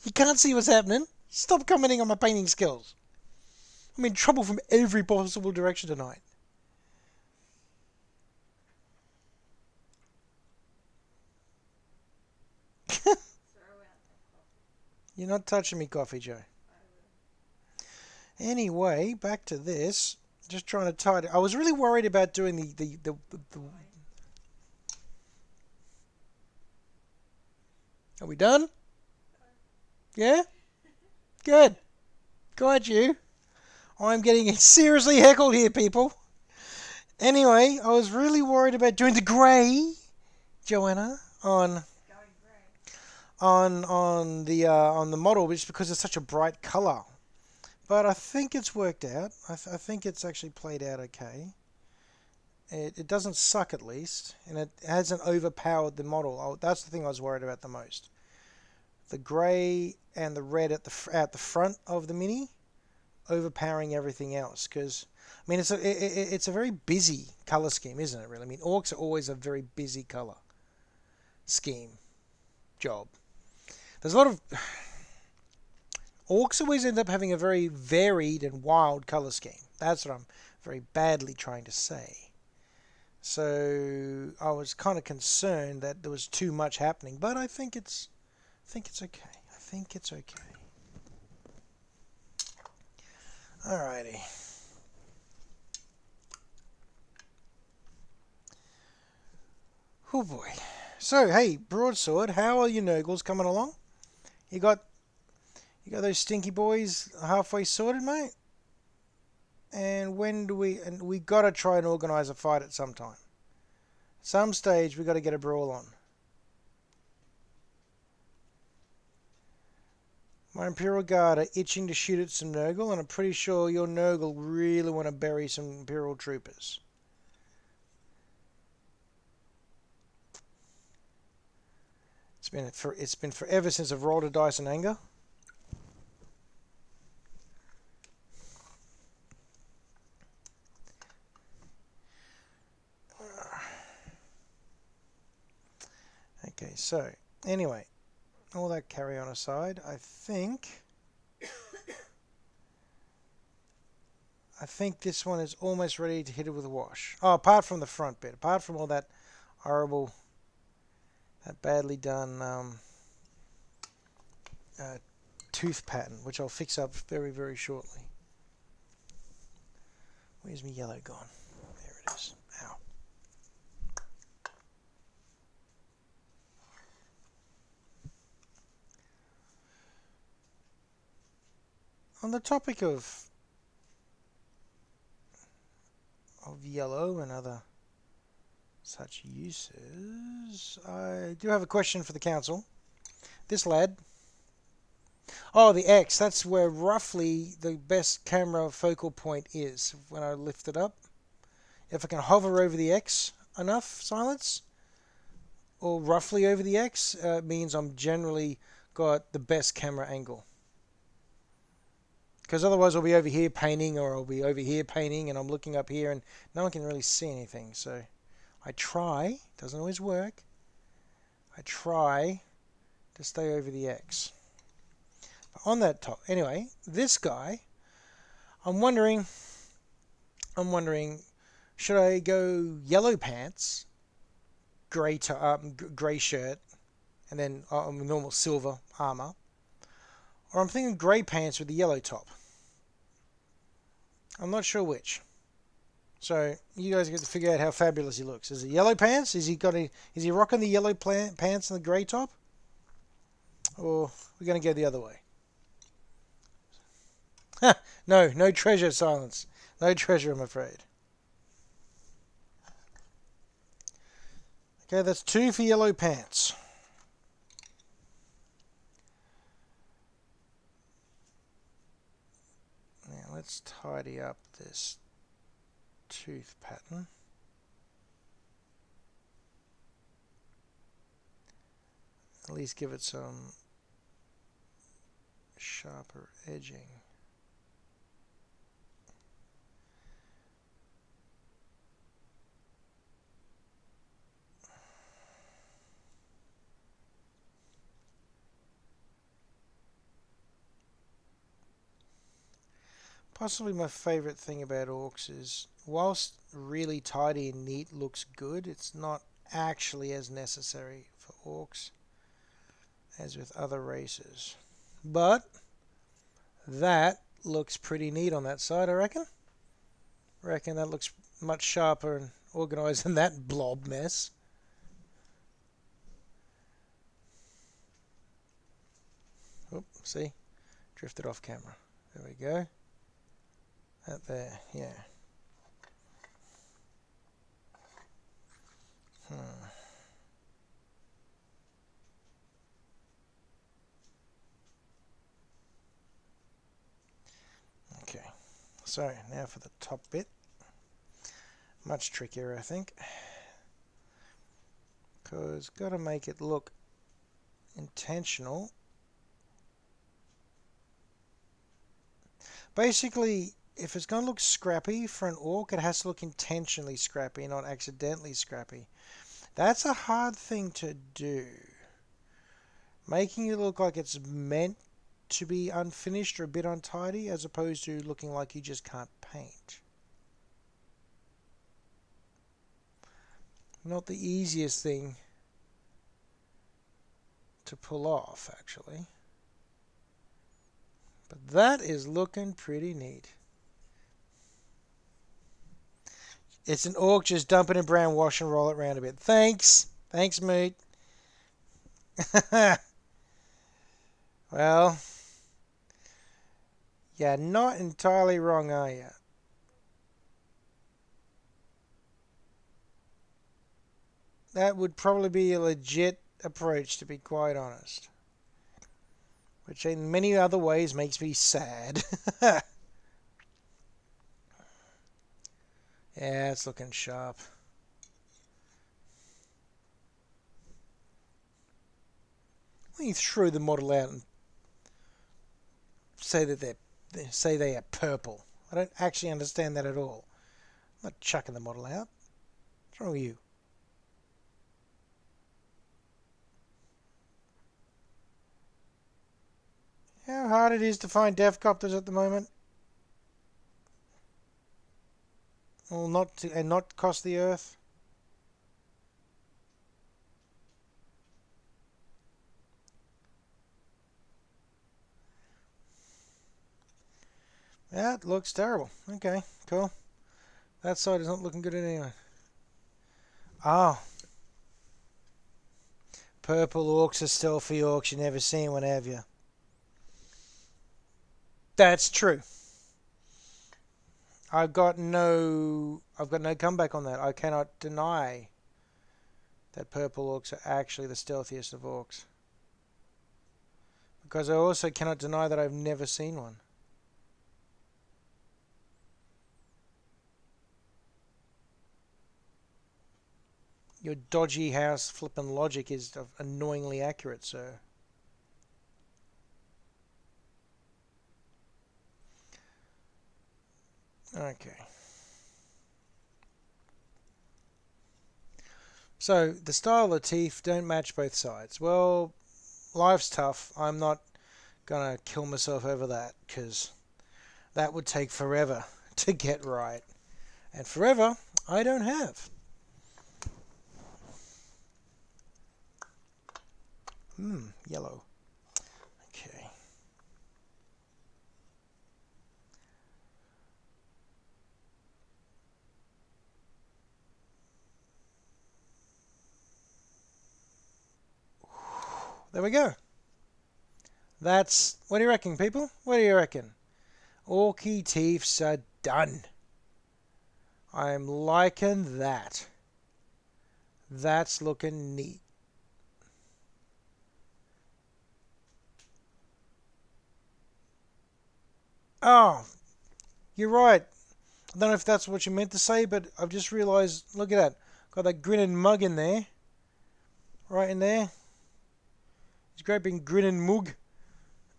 You can't see what's happening. Stop commenting on my painting skills. I'm in trouble from every possible direction tonight. You're not touching me, Coffee Joe. Anyway, back to this. Just trying to tidy. I was really worried about doing the Are we done? Yeah? Good. Got you. I'm getting seriously heckled here, people. Anyway, I was really worried about doing the grey, Joanna, on the model, just because it's such a bright colour. But I think it's worked out. I think it's actually played out okay. It doesn't suck, at least, and it hasn't overpowered the model. That's the thing I was worried about the most. The grey and the red at the front of the Mini overpowering everything else. Because I mean, it's a very busy color scheme, isn't it? Really, I mean, orcs are always a very busy color scheme job. There's a lot of orcs always end up having a very varied and wild color scheme. That's what I'm very badly trying to say. So I was kind of concerned that there was too much happening, but I think it's okay. I think it's okay. Alrighty. Oh boy. So hey, broadsword, how are your Nurgles coming along? You got those stinky boys halfway sorted, mate? And when do we gotta try and organise a fight at some time. Some stage we gotta get a brawl on. My Imperial Guard are itching to shoot at some Nurgle, and I'm pretty sure your Nurgle really want to bury some Imperial troopers. It's been forever since I've rolled a dice in anger. Okay, so anyway, all that carry on aside, I think this one is almost ready to hit it with a wash. Oh, apart from the front bit, apart from all that horrible, that badly done tooth pattern, which I'll fix up very, very shortly. Where's my yellow gone? There it is. Ow. On the topic of yellow and other such uses, I do have a question for the council. This lad. Oh, the X. That's where roughly the best camera focal point is when I lift it up. If I can hover over the X enough, silence, or roughly over the X, means I'm generally got the best camera angle. Because otherwise I'll be over here painting, or I'll be over here painting, and I'm looking up here and no one can really see anything. So I try, doesn't always work, I try to stay over the X. But on that top, anyway, this guy, I'm wondering, should I go yellow pants, grey shirt, and then normal silver armor, or I'm thinking grey pants with the yellow top. I'm not sure which. So you guys get to figure out how fabulous he looks. Is it yellow pants? Is he rocking the yellow pants and the grey top? Or we're going to go the other way? No treasure, silence. No treasure, I'm afraid. Okay, that's 2 for yellow pants. Now let's tidy up this tooth pattern. At least give it some sharper edging. Possibly my favourite thing about Orcs is, whilst really tidy and neat looks good, it's not actually as necessary for Orcs as with other races. But that looks pretty neat on that side, I reckon. I reckon that looks much sharper and organised than that blob mess. Oop, see? Drifted off camera. There we go. That there, yeah. Okay, so now for the top bit. Much trickier, I think. Because got to make it look intentional. Basically, if it's going to look scrappy for an orc, it has to look intentionally scrappy, not accidentally scrappy. That's a hard thing to do. Making it look like it's meant to be unfinished or a bit untidy, as opposed to looking like you just can't paint. Not the easiest thing to pull off, actually. But that is looking pretty neat. It's an orc, just dump it in brown wash and roll it around a bit. Thanks. Thanks, mate. Well, you're not entirely wrong, are you? That would probably be a legit approach, to be quite honest. Which in many other ways makes me sad. Yeah, it's looking sharp. When you throw the model out and say that they are purple, I don't actually understand that at all. I'm not chucking the model out. What's wrong with you? How hard it is to find Devcopters at the moment? Well, not cost the Earth. Yeah, it looks terrible. Okay, cool. That side is not looking good anyway. Oh, purple orcs are stealthy orcs. You never seen one, have you? That's true. I've got no comeback on that. I cannot deny that purple orcs are actually the stealthiest of orcs. Because I also cannot deny that I've never seen one. Your dodgy house flippin' logic is annoyingly accurate, sir. Okay. So, the style of the teeth don't match both sides. Well, life's tough. I'm not gonna kill myself over that, because that would take forever to get right. And forever, I don't have. Yellow. Okay. There we go. What do you reckon, people? What do you reckon? Orky teeths are done. I'm liking that. That's looking neat. Oh, you're right. I don't know if that's what you meant to say, but I've just realised, look at that. Got that grinning mug in there. Right in there. He's great big grinning mug.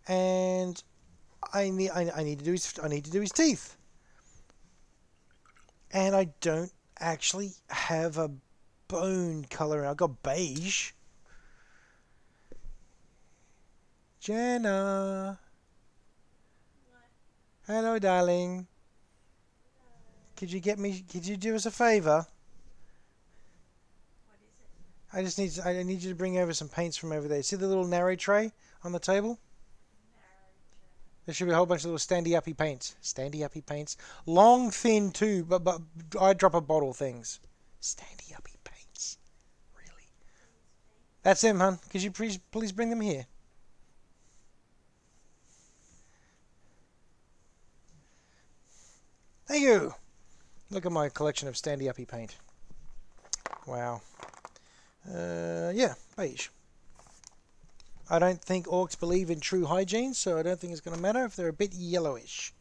And I need to do his teeth. And I don't actually have a bone colour. I've got beige. Jenna. What? Hello, darling. Could you do us a favour? What is it? I need you to bring over some paints from over there. See the little narrow tray on the table? There should be a whole bunch of little standy-uppy paints. Standy-uppy paints. Long, thin too, but I drop a bottle things. Standy-uppy paints. Really? That's them, hon. Could you please bring them here? Thank you. Look at my collection of standy-uppy paint. Wow. Yeah, beige. I don't think orcs believe in true hygiene, so I don't think it's going to matter if they're a bit yellowish.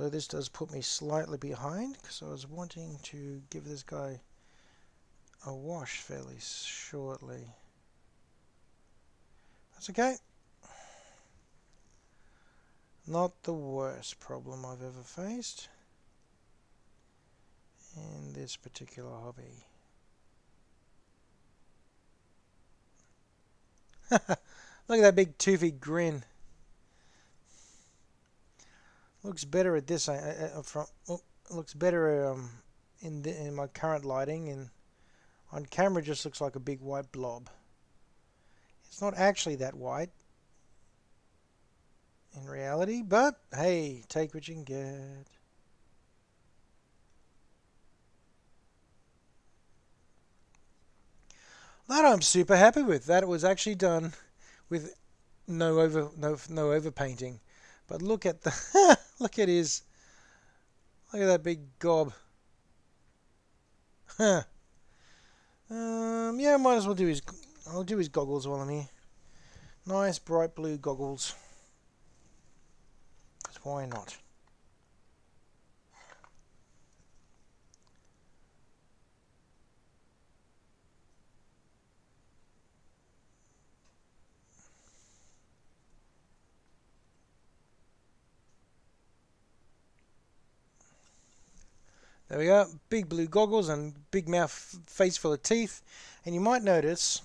Although this does put me slightly behind because I was wanting to give this guy a wash fairly shortly. That's okay. Not the worst problem I've ever faced in this particular hobby. Look at that big toothy grin. Looks better at this front. Oh, looks better in my current lighting, and on camera just looks like a big white blob. It's not actually that white in reality, but hey, take what you can get. That I'm super happy with. That it was actually done with no overpainting. But look at the look at that big gob. Huh. Yeah, might as well do I'll do his goggles while I'm here. Nice bright blue goggles. 'Cause why not? There we go. Big blue goggles and big mouth, face full of teeth. And you might notice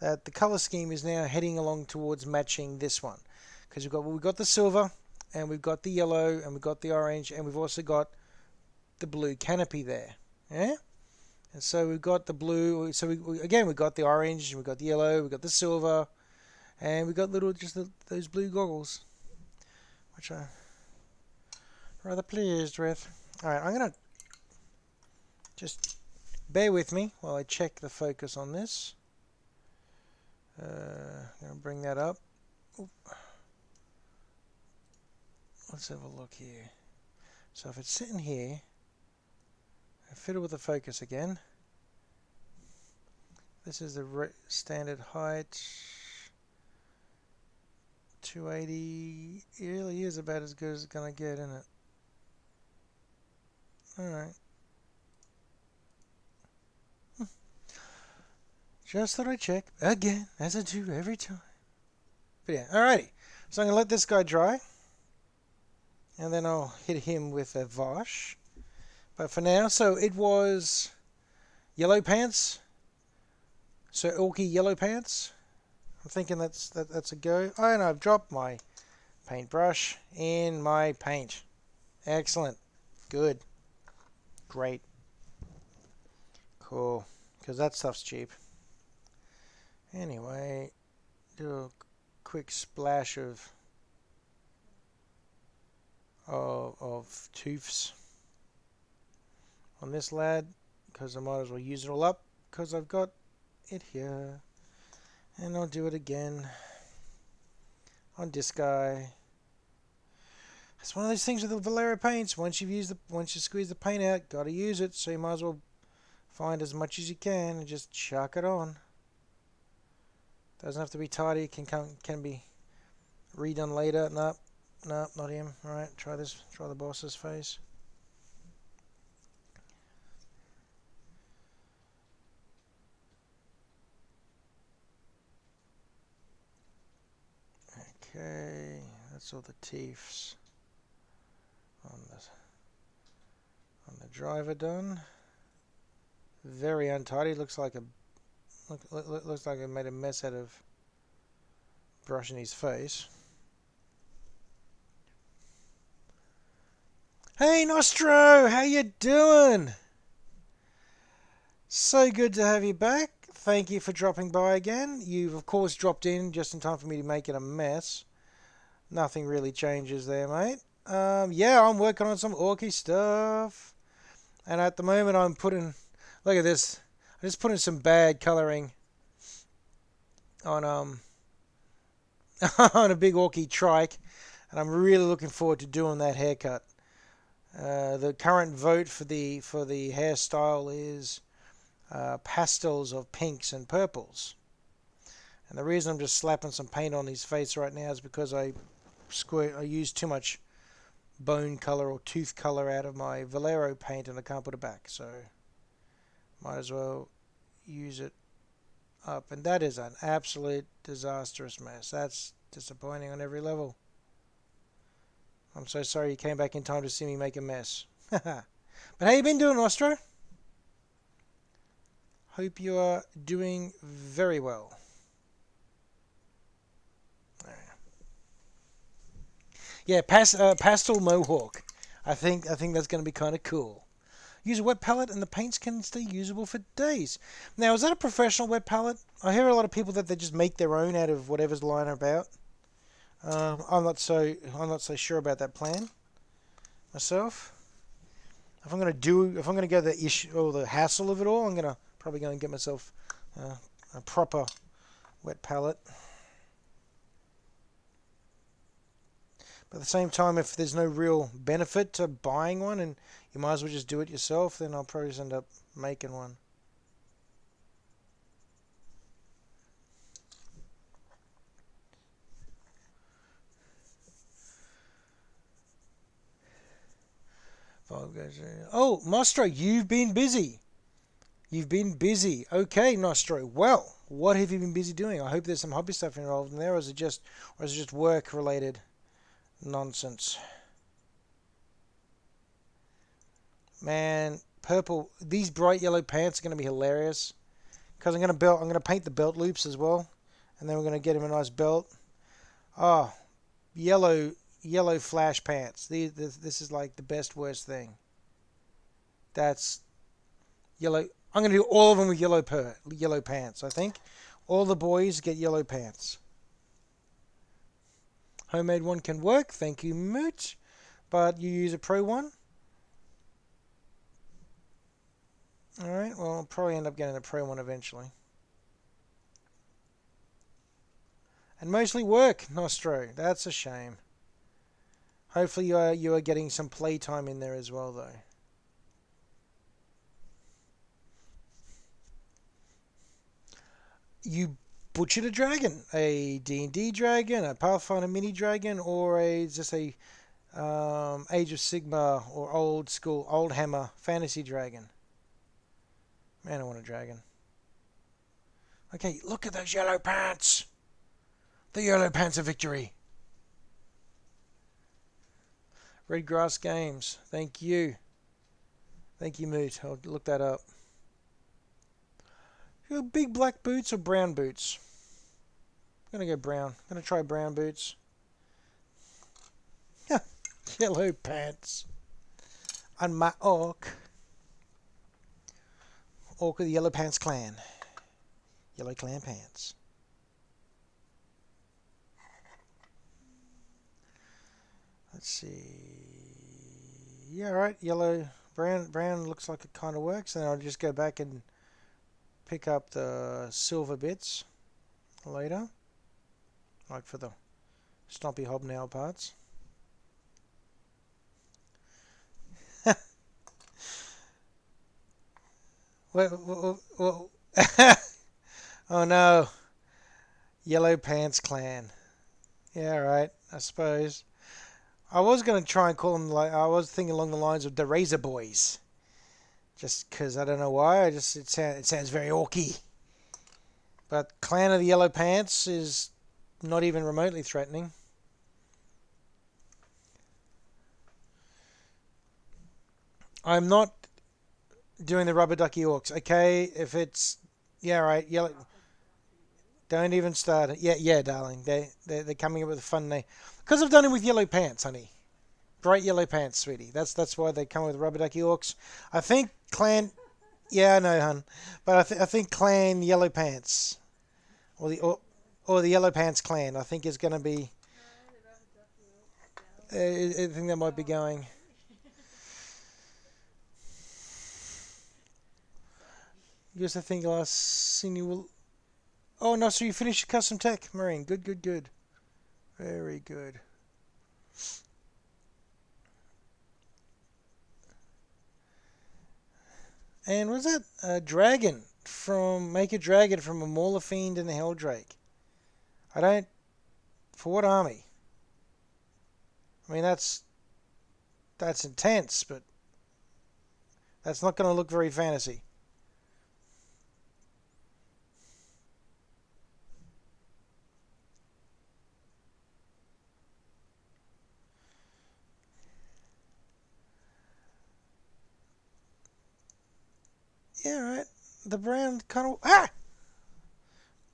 that the color scheme is now heading along towards matching this one, because we've got the silver, and we've got the yellow, and we've got the orange, and we've also got the blue canopy there. Yeah. And so we've got the blue. So again we've got the orange, and we've got the yellow, we've got the silver, and we've got those blue goggles, which I'm rather pleased with. All right, I'm gonna just bear with me while I check the focus on this. I'm gonna bring that up. Oop. Let's have a look here. So if it's sitting here, I fiddle with the focus again. This is the standard height. 280. It really is about as good as it's gonna get, isn't it? Alright. Just thought I'd check again, as I do every time. But yeah, alrighty. So I'm gonna let this guy dry, and then I'll hit him with a wash. But for now, so it was yellow pants. So Orky yellow pants. I'm thinking that's a go. Oh, and I've dropped my paintbrush in my paint. Excellent. Good. Great. Cool. Because that stuff's cheap. Anyway, do a quick splash of tooths on this lad, because I might as well use it all up, because I've got it here. And I'll do it again on this guy. It's one of those things with the Valero paints. Once you squeeze the paint out, gotta use it. So you might as well find as much as you can and just chuck it on. Doesn't have to be tidy. Can be redone later. Nope, not him. All right, try this. Try the boss's face. Okay, that's all the teeths on the driver done. Very untidy. Looks like looks like I made a mess out of brushing his face. Hey Nostro, how you doing? So good to have you back. Thank you for dropping by again. You've of course dropped in just in time for me to make it a mess. Nothing really changes there, mate. Yeah, I'm working on some Orky stuff. And at the moment I'm putting, look at this. I'm just putting some bad colouring on on a big Orky trike. And I'm really looking forward to doing that haircut. The current vote for the hairstyle is pastels of pinks and purples. And the reason I'm just slapping some paint on his face right now is because I used too much bone color or tooth color out of my Valero paint, and I can't put it back, so might as well use it up. And that is an absolute disastrous mess. That's disappointing on every level. I'm so sorry you came back in time to see me make a mess. But how you been doing, Nostro? Hope you are doing very well. Yeah, pastel mohawk. I think that's going to be kind of cool. Use a wet palette and the paints can stay usable for days. Now, is that a professional wet palette? I hear a lot of people that they just make their own out of whatever's lying about. I'm not so sure about that plan myself. If I'm gonna go the issue or the hassle of it all, I'm gonna probably go and get myself a proper wet palette. But at the same time, if there's no real benefit to buying one and you might as well just do it yourself, then I'll probably just end up making one. Oh, Nostro, you've been busy. You've been busy. Okay, Nostro. Well, what have you been busy doing? I hope there's some hobby stuff involved in there, or is it just work related nonsense? Man, purple. These bright yellow pants are going to be hilarious because I'm going to paint the belt loops as well, and then we're going to get him a nice belt. Oh, yellow flash pants. This is like the best worst thing. That's yellow. I'm going to do all of them with yellow pants. I think all the boys get yellow pants. Homemade one can work. Thank you, Moot. But you use a pro one. Alright, well, I'll probably end up getting a pro one eventually. And mostly work, Nostro. That's a shame. Hopefully you are getting some playtime in there as well, though. You butchered a dragon. A D&D dragon, a Pathfinder mini dragon, or just a Age of Sigmar or old school, old hammer fantasy dragon. Man, I want a dragon. Okay, look at those yellow pants. The yellow pants of victory. Red Grass Games. Thank you. Thank you, Moot. I'll look that up. You got big black boots or brown boots? I'm going to go brown. I'm going to try brown boots. Yellow pants. And my orc. Orc of the Yellow Pants clan. Yellow clan pants. Let's see. Yeah, right. Yellow, brown looks like it kind of works. And I'll just go back and pick up the silver bits later, like for the stompy hobnail parts. Well, oh no, Yellow Pants Clan. Yeah, right. I suppose. I was going to try and call them I was thinking along the lines of the Razor Boys, just because I don't know why. It sounds very orky. But Clan of the Yellow Pants is not even remotely threatening. I'm not doing the Rubber Ducky Orcs. Okay, if it's yeah, right, yellow. Don't even start it. Yeah, darling. They're coming up with a fun name because I've done it with yellow pants, honey. Bright yellow pants, sweetie. That's why they come with Rubber Ducky Orcs. I think Clan. Yeah, I know, hun. But I think Clan Yellow Pants or the Yellow Pants Clan. I think is going to be. I think that might be going. Because I think last seen you will. Oh no! So you finished your custom tech, Marine. Good. Very good. And was that a dragon from make a dragon from a Mauler Fiend and a Helldrake? I don't. For what army? I mean that's That's intense, but that's not going to look very fantasy. Yeah, right. The brown kind of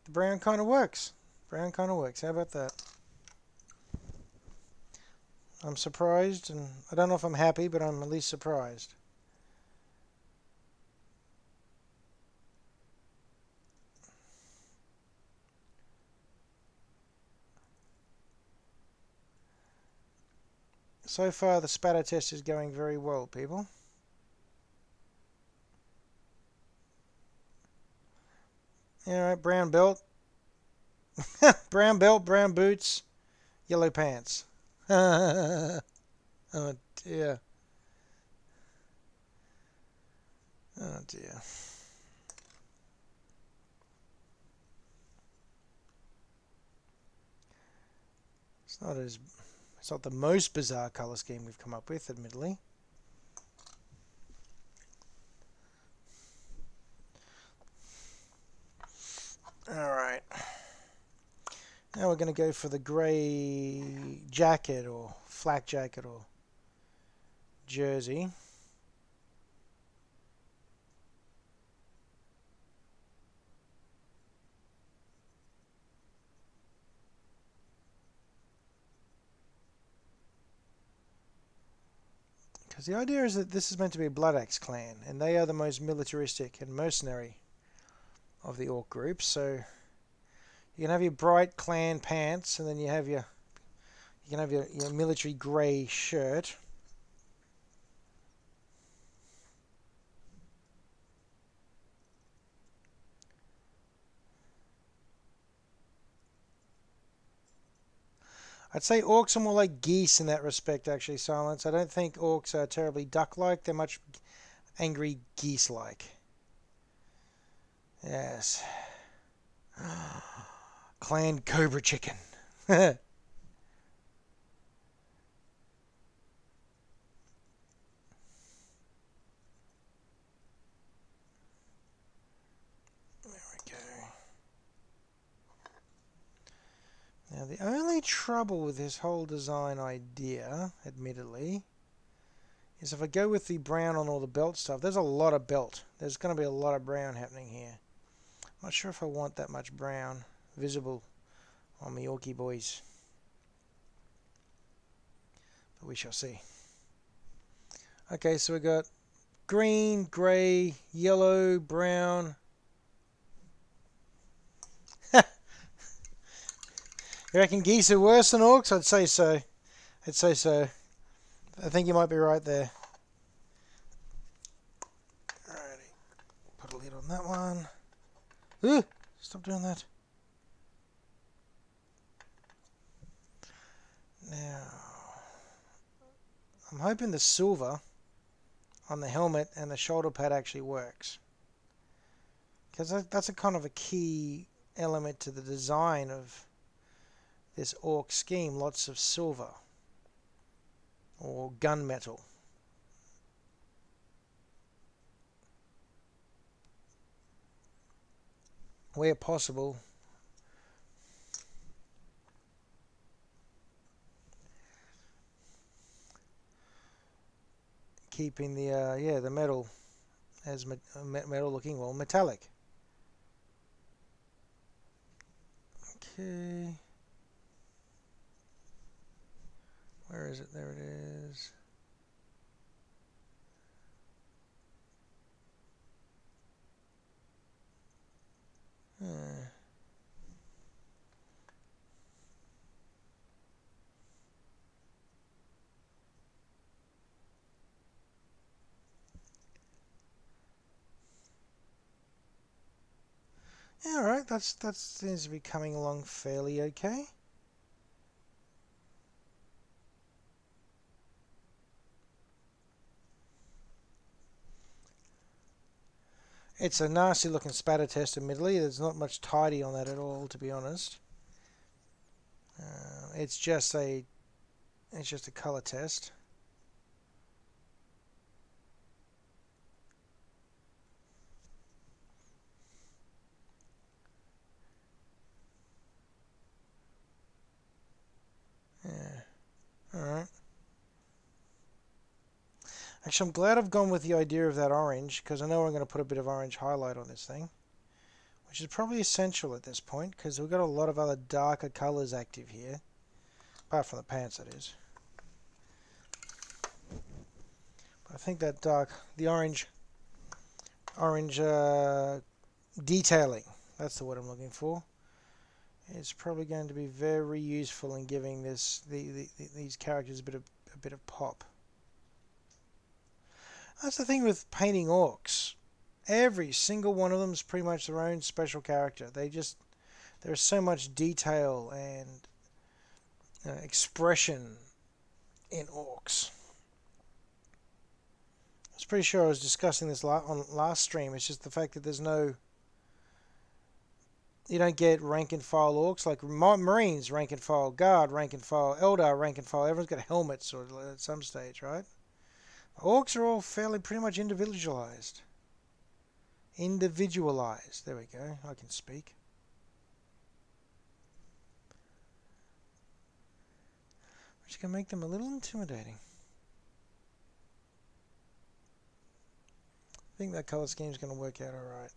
the brown kind of works. Brown kind of works. How about that? I'm surprised, and I don't know if I'm happy, but I'm at least surprised. So far, the spatter test is going very well, people. All right, brown belt, brown belt, brown boots, yellow pants. Oh dear. Oh dear. It's not as it's not the most bizarre color scheme we've come up with, admittedly. All right. Now we're going to go for the grey jacket or flak jacket or jersey. Because the idea is that this is meant to be a Blood Axe clan, and they are the most militaristic and mercenary of the orc groups. So you can have your bright clan pants, and then you can have your military grey shirt. I'd say orcs are more like geese in that respect, actually, Silence. I don't think orcs are terribly duck-like. They're much angry geese-like. Yes. Clan Cobra Chicken. There we go. Now, the only trouble with this whole design idea, admittedly, is if I go with the brown on all the belt stuff, there's a lot of belt. There's going to be a lot of brown happening here. I'm not sure if I want that much brown visible on the Orky boys. But we shall see. Okay, so we got green, grey, yellow, brown. You reckon geese are worse than orcs? I'd say so. I'd say so. I think you might be right there. Alrighty. Put a lid on that one. Ooh, stop doing that. Now, I'm hoping the silver on the helmet and the shoulder pad actually works. Because that's a kind of a key element to the design of this orc scheme. Lots of silver. Or gunmetal. Where possible. Keeping the the metal as metal looking, well, metallic. Okay. Where is it? There it is. Yeah, all right, that seems to be coming along fairly okay. It's a nasty looking spatter test, admittedly. There's not much tidy on that at all, to be honest. It's just a color test. Actually, I'm glad I've gone with the idea of that orange, because I know I'm going to put a bit of orange highlight on this thing, which is probably essential at this point, because we've got a lot of other darker colours active here, apart from the pants, that is. But I think that the orange detailing, that's the word I'm looking for, is probably going to be very useful in giving these characters a bit of pop. That's the thing with painting orcs. Every single one of them is pretty much their own special character. There's so much detail and expression in orcs. I was pretty sure I was discussing this on last stream. It's just the fact that you don't get rank and file orcs like Marines rank and file, Guard rank and file, Eldar rank and file. Everyone's got helmets or at some stage, right? Orcs are all fairly pretty much individualized. Individualized. There we go. I can speak. Which can make them a little intimidating. I think that color scheme is going to work out alright.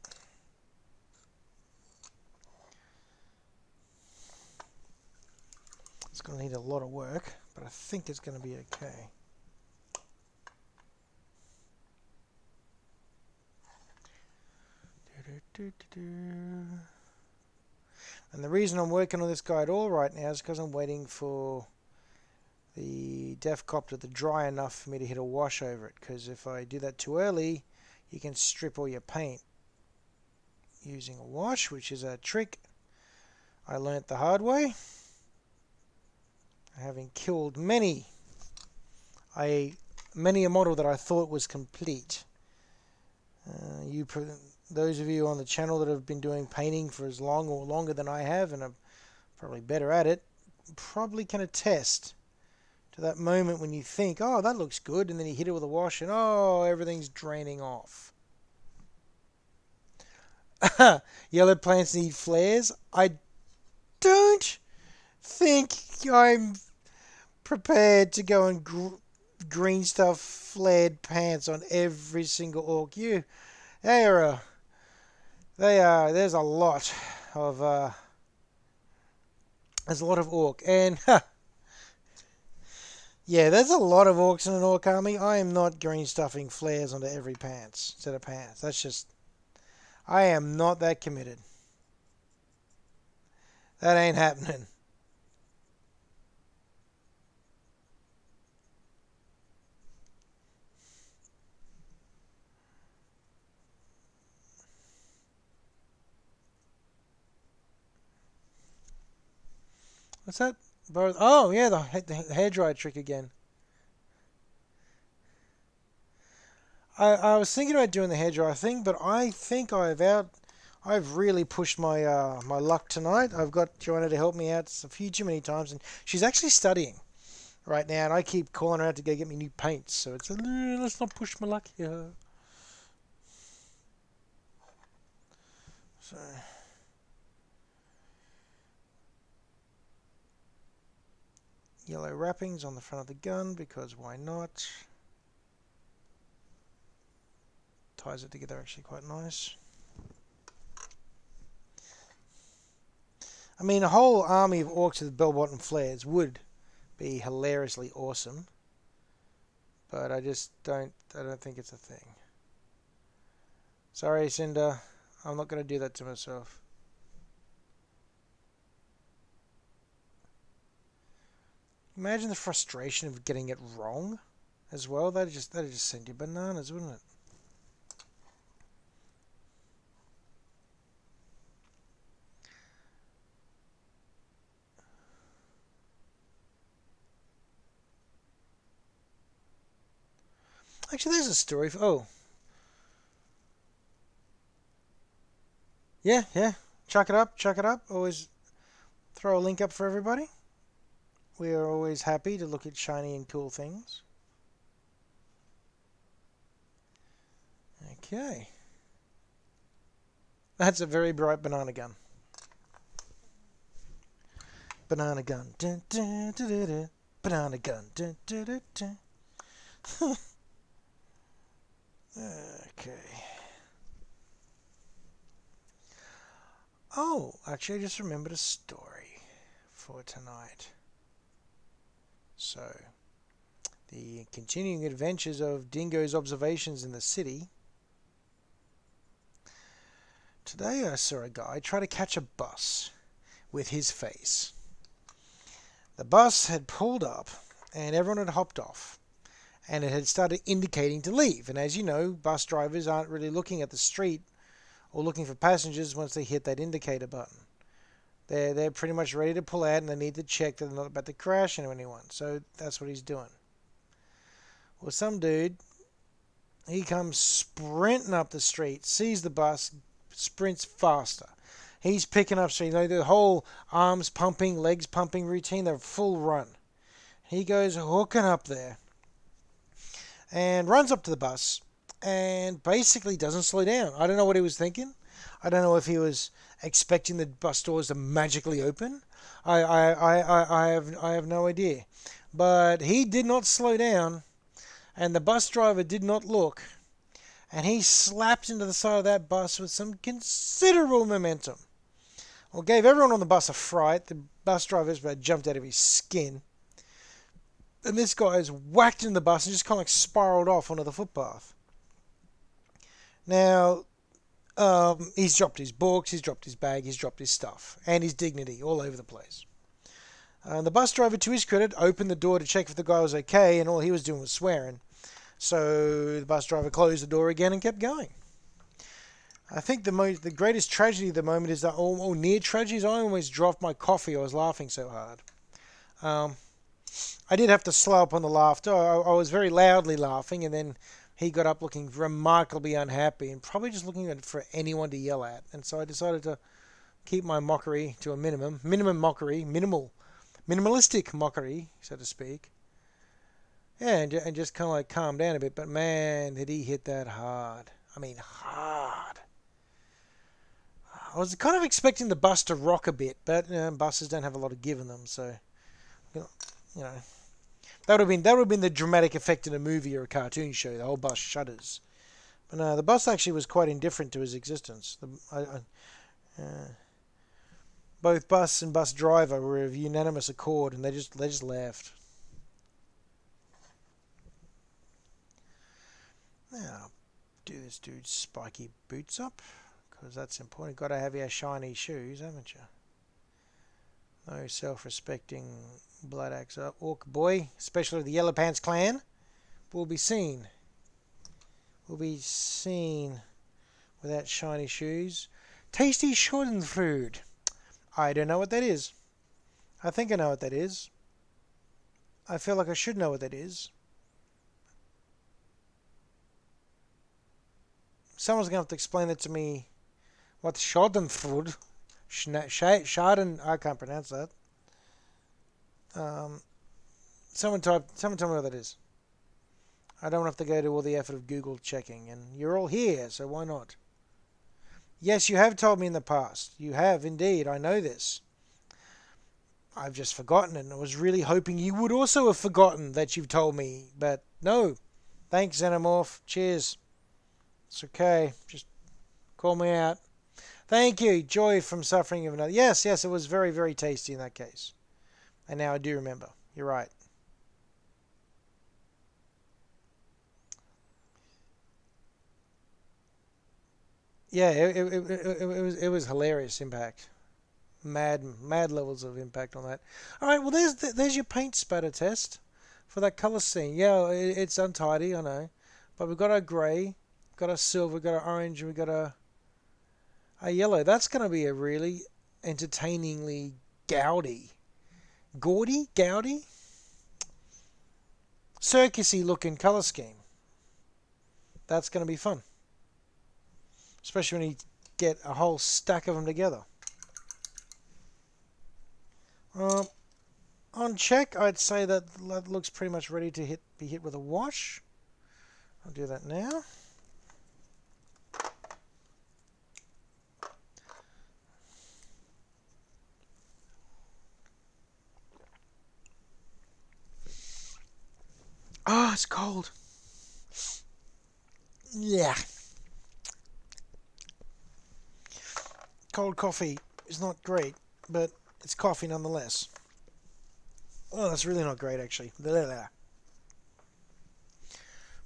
It's going to need a lot of work, but I think it's going to be okay. And the reason I'm working on this guy at all right now is because I'm waiting for the def copter to dry enough for me to hit a wash over it, because if I do that too early, you can strip all your paint using a wash, which is a trick I learnt the hard way, having killed many a model that I thought was complete. Those of you on the channel that have been doing painting for as long or longer than I have, and are probably better at it, probably can attest to that moment when you think, oh, that looks good, and then you hit it with a wash and oh, everything's draining off. Yellow plants need flares. I don't think I'm prepared to go and green stuff flared pants on every single orc. There's a lot of orc, and yeah, there's a lot of orcs in an orc army. I am not green stuffing flares onto every set of pants. That's just, I am not that committed. That ain't happening. What's that? Oh, yeah, the hairdryer trick again. I was thinking about doing the hairdryer thing, but I think I've really pushed my my luck tonight. I've got Joanna to help me out a few too many times, and she's actually studying right now, and I keep calling her out to go get me new paints. So it's let's not push my luck here. So. Yellow wrappings on the front of the gun, because why not? Ties it together actually quite nice. I mean, a whole army of orcs with bell-bottom flares would be hilariously awesome, but I don't think it's a thing. Sorry, Cinder, I'm not going to do that to myself. Imagine the frustration of getting it wrong as well. That'd just send you bananas, wouldn't it? Actually, there's a story for... Oh. Yeah. Chuck it up. Always throw a link up for everybody. We are always happy to look at shiny and cool things. Okay. That's a very bright banana gun. Banana gun. Dun, dun, dun, dun, dun. Banana gun. Dun, dun, dun, dun. Okay. Oh, actually, I just remembered a story for tonight. So, the continuing adventures of Dingo's observations in the city. Today I saw a guy try to catch a bus with his face. The bus had pulled up and everyone had hopped off and it had started indicating to leave. And as you know, bus drivers aren't really looking at the street or looking for passengers once they hit that indicator button. They're pretty much ready to pull out and they need to check that they're not about to crash into anyone. So that's what he's doing. Well, some dude, he comes sprinting up the street, sees the bus, sprints faster. He's picking up speed. The whole arms pumping, legs pumping routine, they're full run. He goes hooking up there and runs up to the bus and basically doesn't slow down. I don't know what he was thinking. I don't know if he was expecting the bus doors to magically open. I have no idea. But he did not slow down and the bus driver did not look. And he slapped into the side of that bus with some considerable momentum. Well, gave everyone on the bus a fright. The bus driver jumped out of his skin. And this guy's whacked in the bus and just kind of like spiraled off onto the footpath. Now, he's dropped his books, he's dropped his bag, he's dropped his stuff, and his dignity all over the place. The bus driver, to his credit, opened the door to check if the guy was okay, and all he was doing was swearing. So the bus driver closed the door again and kept going. I think the greatest tragedy at the moment is that, or near tragedy, I almost dropped my coffee. I was laughing so hard. I did have to slow up on the laughter. I was very loudly laughing, and then he got up looking remarkably unhappy and probably just looking for anyone to yell at. And so I decided to keep my mockery to a minimalistic mockery, so to speak. Yeah, and just kind of like calm down a bit. But man, did he hit that hard. I mean, hard. I was kind of expecting the bus to rock a bit, but buses don't have a lot of give in them, so you know that would have been the dramatic effect in a movie or a cartoon show. The whole bus shudders. But no, the bus actually was quite indifferent to his existence. Both bus and bus driver were of unanimous accord, and they just laughed. Now, do this dude's spiky boots up, because that's important. Got to have your shiny shoes, haven't you? No self-respecting blood axe orc boy, especially of the Yellow Pants clan, will be seen. Will be seen without shiny shoes. Tasty Schadenfreude. I don't know what that is. I think I know what that is. I feel like I should know what that is. Someone's going to have to explain it to me. What Schadenfreude? Schaden. I can't pronounce that. Someone tell me what that is. I don't have to go to all the effort of Google checking, and you're all here, so why not? Yes, you have told me in the past. You have indeed. I know this. I've just forgotten it, and I was really hoping you would also have forgotten that you've told me, but no. Thanks, Xenomorph. Cheers. It's okay. Just call me out. Thank you. Joy from suffering of another. Yes, it was very, very tasty in that case. And now I do remember. You're right. Yeah, it was hilarious impact. Mad levels of impact on that. All right, well there's your paint spatter test for that color scheme. Yeah, it's untidy, I know, but we've got our grey, got our silver, got our orange, and we got a yellow. That's going to be a really entertainingly gaudy, circusy looking color scheme. That's going to be fun, especially when you get a whole stack of them together. On check, I'd say that looks pretty much ready to be hit with a wash. I'll do that now. Ah, it's cold. Yeah. Cold coffee is not great, but it's coffee nonetheless. Oh, that's really not great, actually. Blah, blah.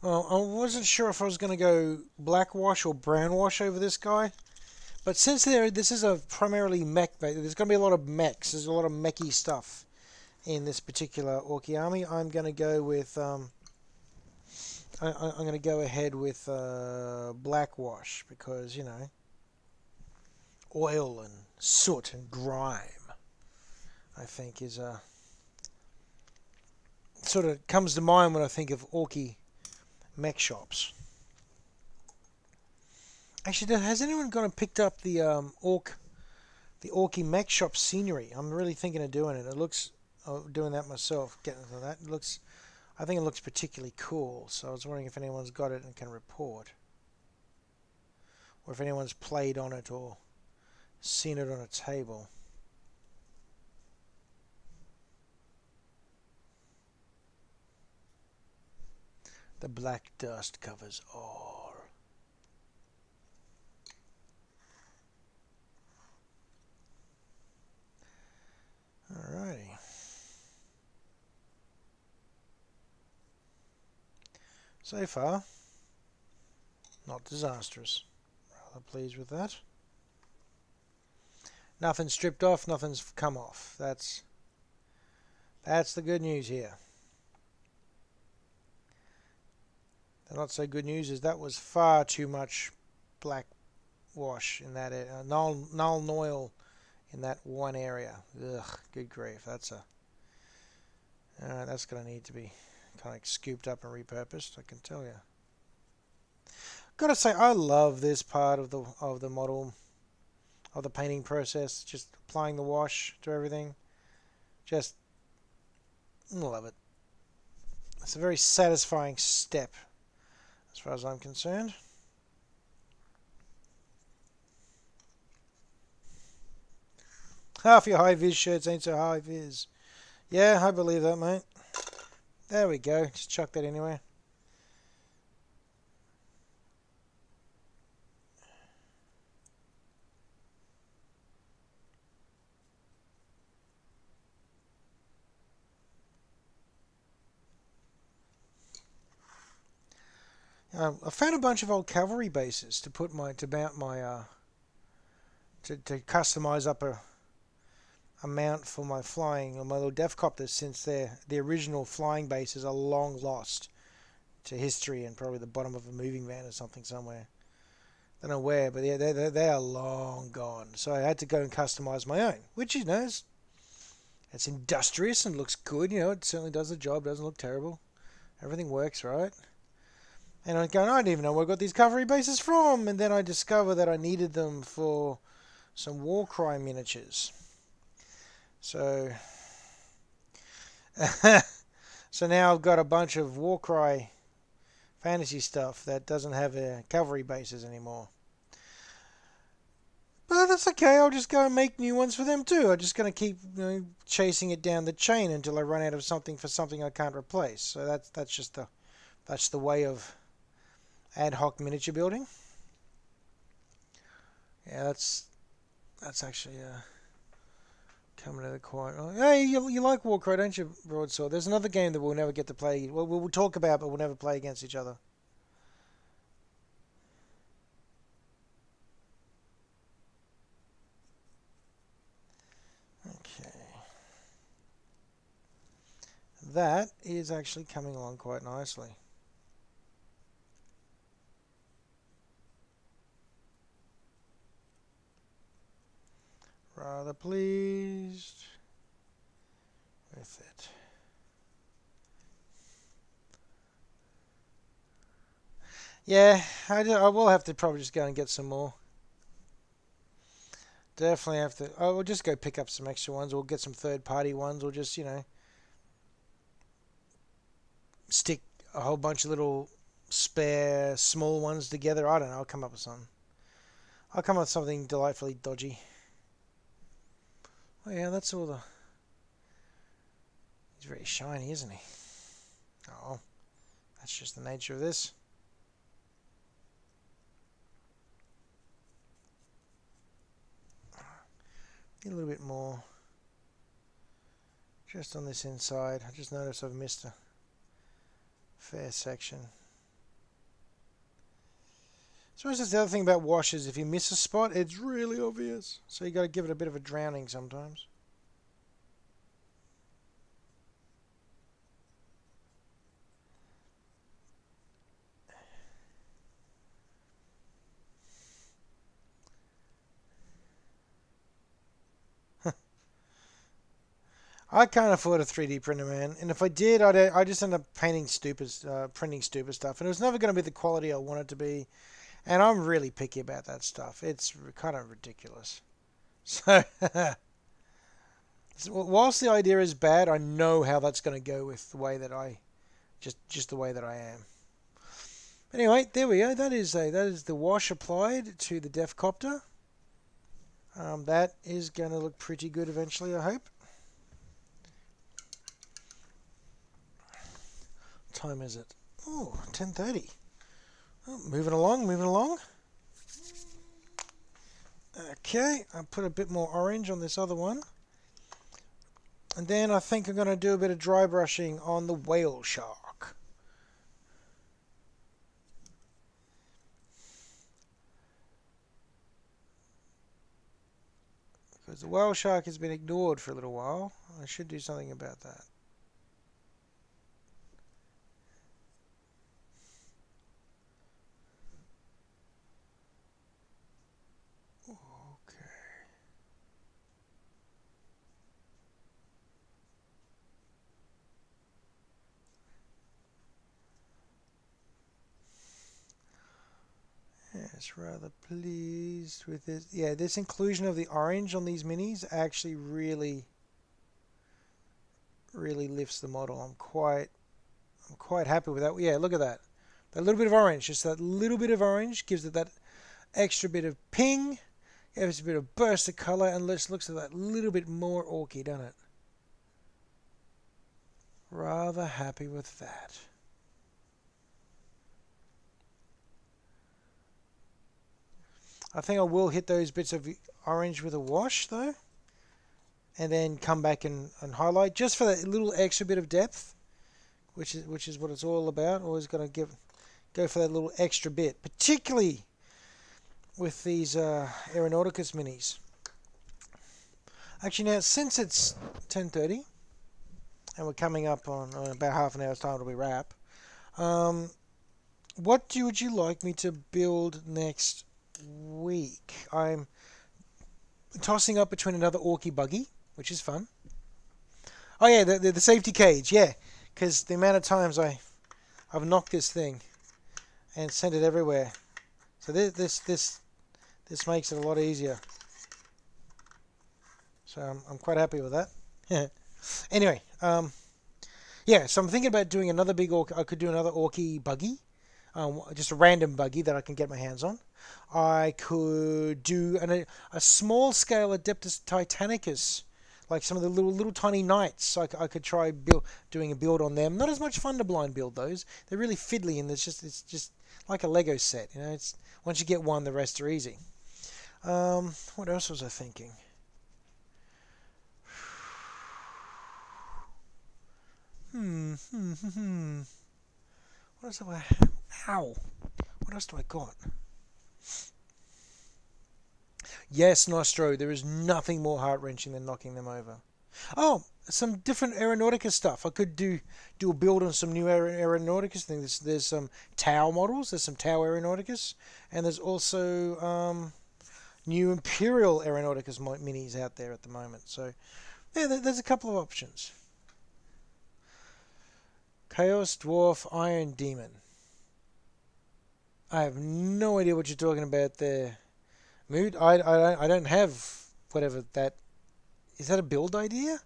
Well, I wasn't sure if I was going to go black wash or brown wash over this guy, but since this is a primarily mech, there's going to be a lot of mechs. There's a lot of mechy stuff in this particular Orky army. I'm going to go with I'm going to go ahead with black wash because oil and soot and grime. I think is sort of comes to mind when I think of Orky mech shops. Actually, has anyone gone and picked up the the Orky mech shop scenery? I'm really thinking of doing it. It looks doing that myself. Getting to that, it looks. I think it looks particularly cool. So I was wondering if anyone's got it and can report, or if anyone's played on it or seen it on a table. The black dust covers all. Alrighty. So far, not disastrous. Rather pleased with that. Nothing's stripped off, nothing's come off. That's the good news here. The not so good news is that was far too much black wash in that area. Null oil in that one area. Ugh, good grief. That's going to need to be kind of scooped up and repurposed, I can tell you. Gotta say, I love this part of the model, of the painting process. Just applying the wash to everything. Just love it. It's a very satisfying step, as far as I'm concerned. Half your high-vis shirts ain't so high-vis. Yeah, I believe that, mate. There we go. Just chuck that anywhere. I found a bunch of old cavalry bases to put to mount my to customize up a mount for my flying or my little Defcopters, since the original flying bases are long lost to history and probably the bottom of a moving van or something somewhere. Don't know where, but they are long gone. So I had to go and customize my own, which it's industrious and looks good. It certainly does the job. Doesn't look terrible. Everything works right. And I'm going, I don't even know where I got these cavalry bases from. And then I discover that I needed them for some Warcry miniatures. So, so now I've got a bunch of Warcry fantasy stuff that doesn't have cavalry bases anymore. But that's okay. I'll just go and make new ones for them too. I'm just going to keep chasing it down the chain until I run out of something for something I can't replace. So that's the way of ad hoc miniature building. Yeah, that's actually coming to the quiet. Oh, hey, you like Warcry, don't you, Broadsword? There's another game that we'll never get to play. Well, we'll talk about, but we'll never play against each other. Okay. That is actually coming along quite nicely. Rather pleased with it. Yeah, I will have to probably just go and get some more. Definitely have to. I will just go pick up some extra ones. We'll get some third-party ones. Or just stick a whole bunch of little spare small ones together. I don't know. I'll come up with something. I'll come up with something delightfully dodgy. Oh yeah, that's all the... He's very shiny, isn't he? Oh, that's just the nature of this. Get a little bit more. Just on this inside. I just noticed I've missed a fair section. So that's the other thing about washes. If you miss a spot, it's really obvious. So you got to give it a bit of a drowning sometimes. I can't afford a 3D printer, man. And if I did, I'd just end up painting printing stupid stuff. And it was never going to be the quality I want it to be. And I'm really picky about that stuff. It's kind of ridiculous. So, whilst the idea is bad, I know how that's going to go with the way that just the way that I am. Anyway, there we go. That is the wash applied to the Defcopter. That is going to look pretty good eventually, I hope. What time is it? Oh, 10:30. Oh, moving along. Okay, I'll put a bit more orange on this other one. And then I think I'm going to do a bit of dry brushing on the whale shark. Because the whale shark has been ignored for a little while. I should do something about that. Yes, rather pleased with this. Yeah, this inclusion of the orange on these minis actually really lifts the model. I'm quite happy with that. Yeah, look at that. That little bit of orange, just that little bit of orange gives it that extra bit of ping, gives it a bit of burst of color, and looks at that little bit more orky, doesn't it? Rather happy with that. I think I will hit those bits of orange with a wash though, and then come back and highlight just for that little extra bit of depth, which is what it's all about. Always got to go for that little extra bit, particularly with these Aeronautica minis. Actually, now since it's 10:30 and we're coming up on about half an hour's time till we wrap, what would you like me to build next week? I'm tossing up between another Orky buggy, which is fun. Oh yeah, the safety cage, yeah, because the amount of times I've knocked this thing and sent it everywhere, so this makes it a lot easier. So I'm quite happy with that. Anyway, yeah, so I'm thinking about doing another big orc. I could do another Orky buggy. Just a random buggy that I can get my hands on. I could do a small scale Adeptus Titanicus, like some of the little tiny knights. I could try doing a build on them. Not as much fun to blind build those. They're really fiddly, and it's just like a Lego set. You know, it's once you get one, the rest are easy. What else was I thinking? What else have I? Ow! What else do I got? Yes, Nostro, there is nothing more heart-wrenching than knocking them over. Oh, some different Aeronautica stuff. I could do a build on some new Aeronautica things. There's some Tau models. There's some Tau Aeronauticas. And there's also new Imperial Aeronauticas minis out there at the moment. So, yeah, there's a couple of options. Chaos Dwarf Iron Demon. I have no idea what you're talking about there. Mood? I don't have whatever that... Is that a build idea?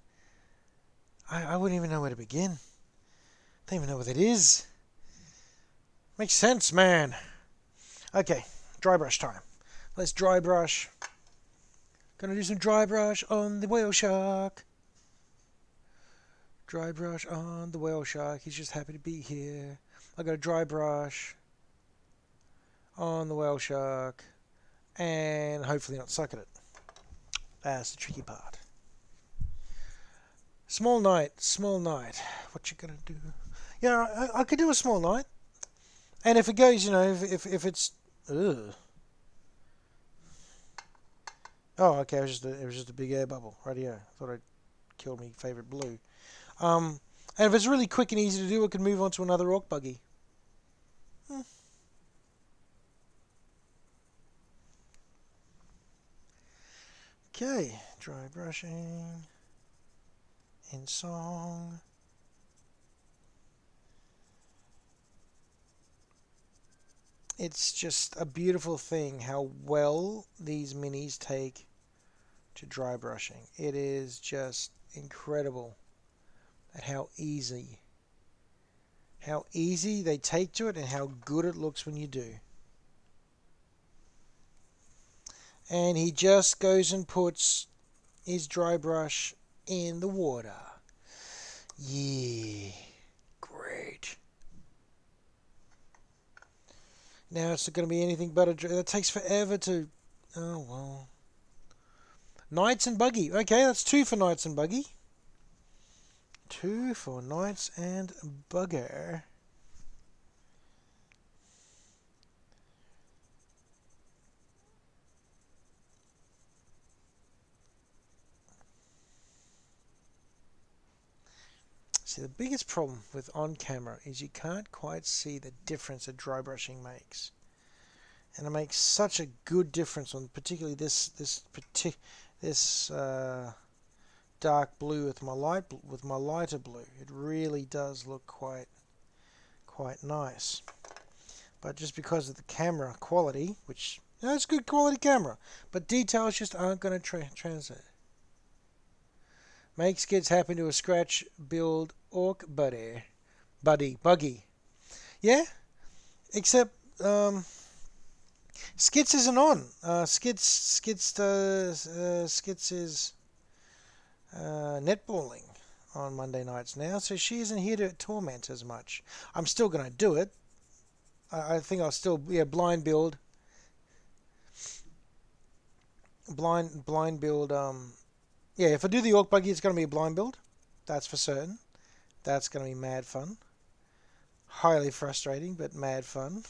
I wouldn't even know where to begin. I don't even know what it is. Makes sense, man. Okay, dry brush time. Let's dry brush. Gonna do some dry brush on the whale shark. Dry brush on the whale shark. He's just happy to be here. I got a dry brush on the whale shark. And hopefully not suck at it. That's the tricky part. Small knight, small knight. What you gonna do? Yeah, I could do a small knight. And if it goes, you know, if it's... Ugh. Oh, okay, it was just a big air bubble. Rightio. Thought I'd killed me favourite blue. And if it's really quick and easy to do, I could move on to another orc buggy. Okay, dry brushing. In song. It's just a beautiful thing how well these minis take to dry brushing. It is just incredible at how easy they take to it and how good it looks when you do. And he just goes and puts his dry brush in the water. Yeah, great. Now it's not going to be anything but a... That takes forever to... Oh, well. Knights and buggy. Okay, that's 2 for knights and buggy. 2 for knights and bugger. See, the biggest problem with on camera is you can't quite see the difference that dry brushing makes. And it makes such a good difference on particularly this dark blue with my lighter blue. It really does look quite nice. But just because of the camera quality, which it's good quality camera, but details just aren't going to translate. Makes kids happy to a scratch build orc buggy. Yeah, except Skits isn't on. Skits is netballing on Monday nights now, so she isn't here to torment as much. I'm still going to do it. I think I'll still blind build. Blind build. Yeah, if I do the orc buggy, it's going to be a blind build. That's for certain. That's going to be mad fun. Highly frustrating, but mad fun.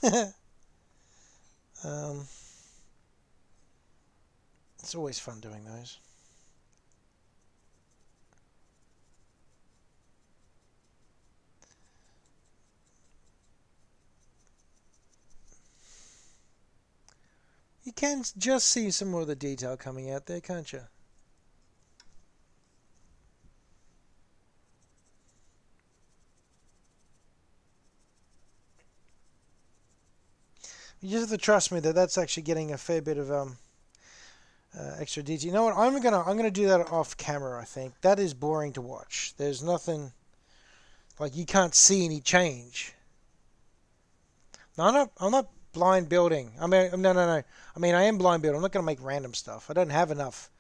It's always fun doing those. You can just see some more of the detail coming out there, can't you? You just have to trust me that that's actually getting a fair bit of extra detail. You know what? I'm gonna do that off camera. I think that is boring to watch. There's nothing like you can't see any change. No, I'm not blind building. I mean, no. I mean, I am blind building. I'm not gonna make random stuff. I don't have enough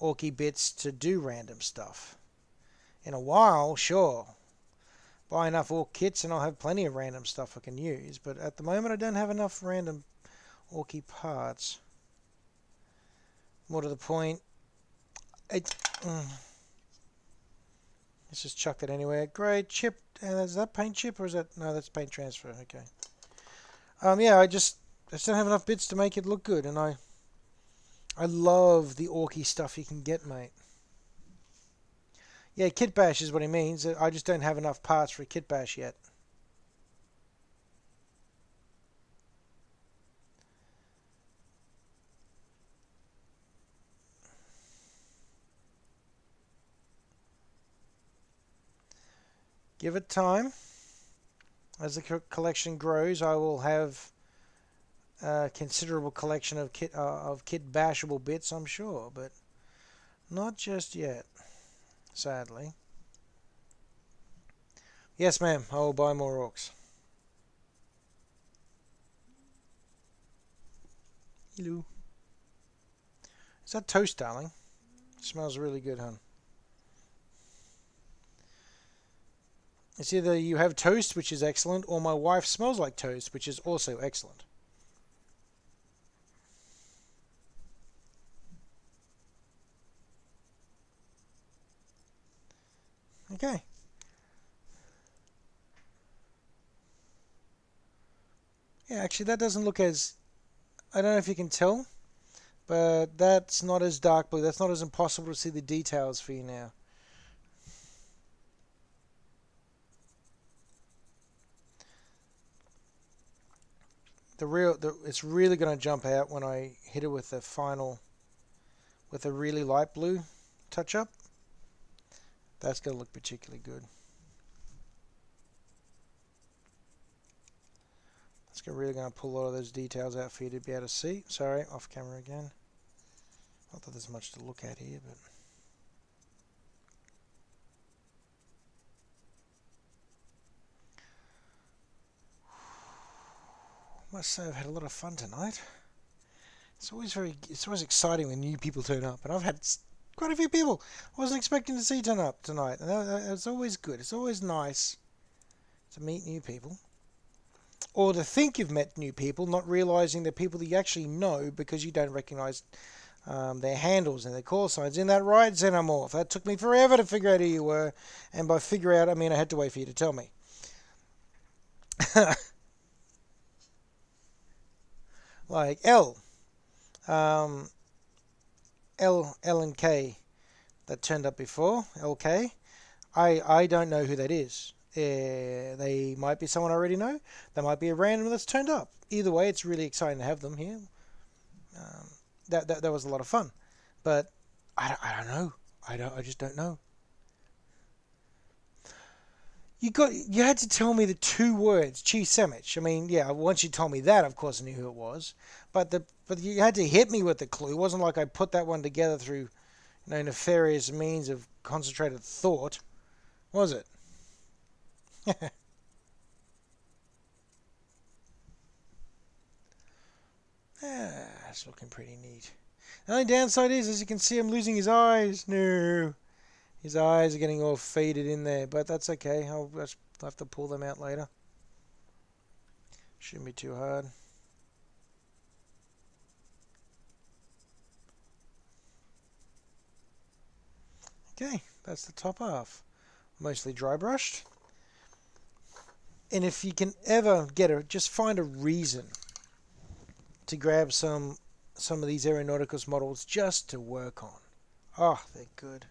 orky bits to do random stuff. In a while, sure. Buy enough orc kits and I'll have plenty of random stuff I can use. But at the moment, I don't have enough random orky parts. More to the point, let's just chuck it anywhere. Great chip. And is that paint chip or is that... No, that's paint transfer. Okay. Yeah, I just don't have enough bits to make it look good. And I love the orky stuff you can get, mate. Yeah, kit bash is what he means. I just don't have enough parts for a kit bash yet. Give it time. As the collection grows, I will have a considerable collection of kit bashable bits, I'm sure, but not just yet, sadly. Yes, ma'am. I will buy more orcs. Hello. Is that toast, darling? It smells really good, hon. It's either you have toast, which is excellent, or my wife smells like toast, which is also excellent. Okay. Yeah, actually that doesn't look as... I don't know if you can tell, but that's not as dark blue. That's not as impossible to see the details for you now. It's really going to jump out when I hit it with the final, with a really light blue touch up. That's going to look particularly good. It's really going to pull a lot of those details out for you to be able to see. Sorry, off camera again. Not that there's much to look at here, but... I must say I've had a lot of fun tonight. It's always exciting when new people turn up, and I've had quite a few people I wasn't expecting to see turn up tonight, and it's always good. It's always nice to meet new people. Or to think you've met new people, not realizing they're people that you actually know because you don't recognize their handles and their call signs. In that right, Xenomorph? That took me forever to figure out who you were, and by figure out, I mean I had to wait for you to tell me. Like L and K that turned up before, LK. I don't know who that is. They might be someone I already know. They might be a random that's turned up. Either way, it's really exciting to have them here. That was a lot of fun, but I don't know. I just don't know. You had to tell me the two words, Chi Semich. I mean, yeah, once you told me that, of course I knew who it was. But you had to hit me with the clue. It wasn't like I put that one together through, nefarious means of concentrated thought, was it? It's looking pretty neat. The only downside is, as you can see, I'm losing his eyes. No. His eyes are getting all faded in there, but that's okay. I'll have to pull them out later. Shouldn't be too hard. Okay, that's the top half. Mostly dry brushed. And if you can ever just find a reason to grab some of these Aeronautica models just to work on. Oh, they're good.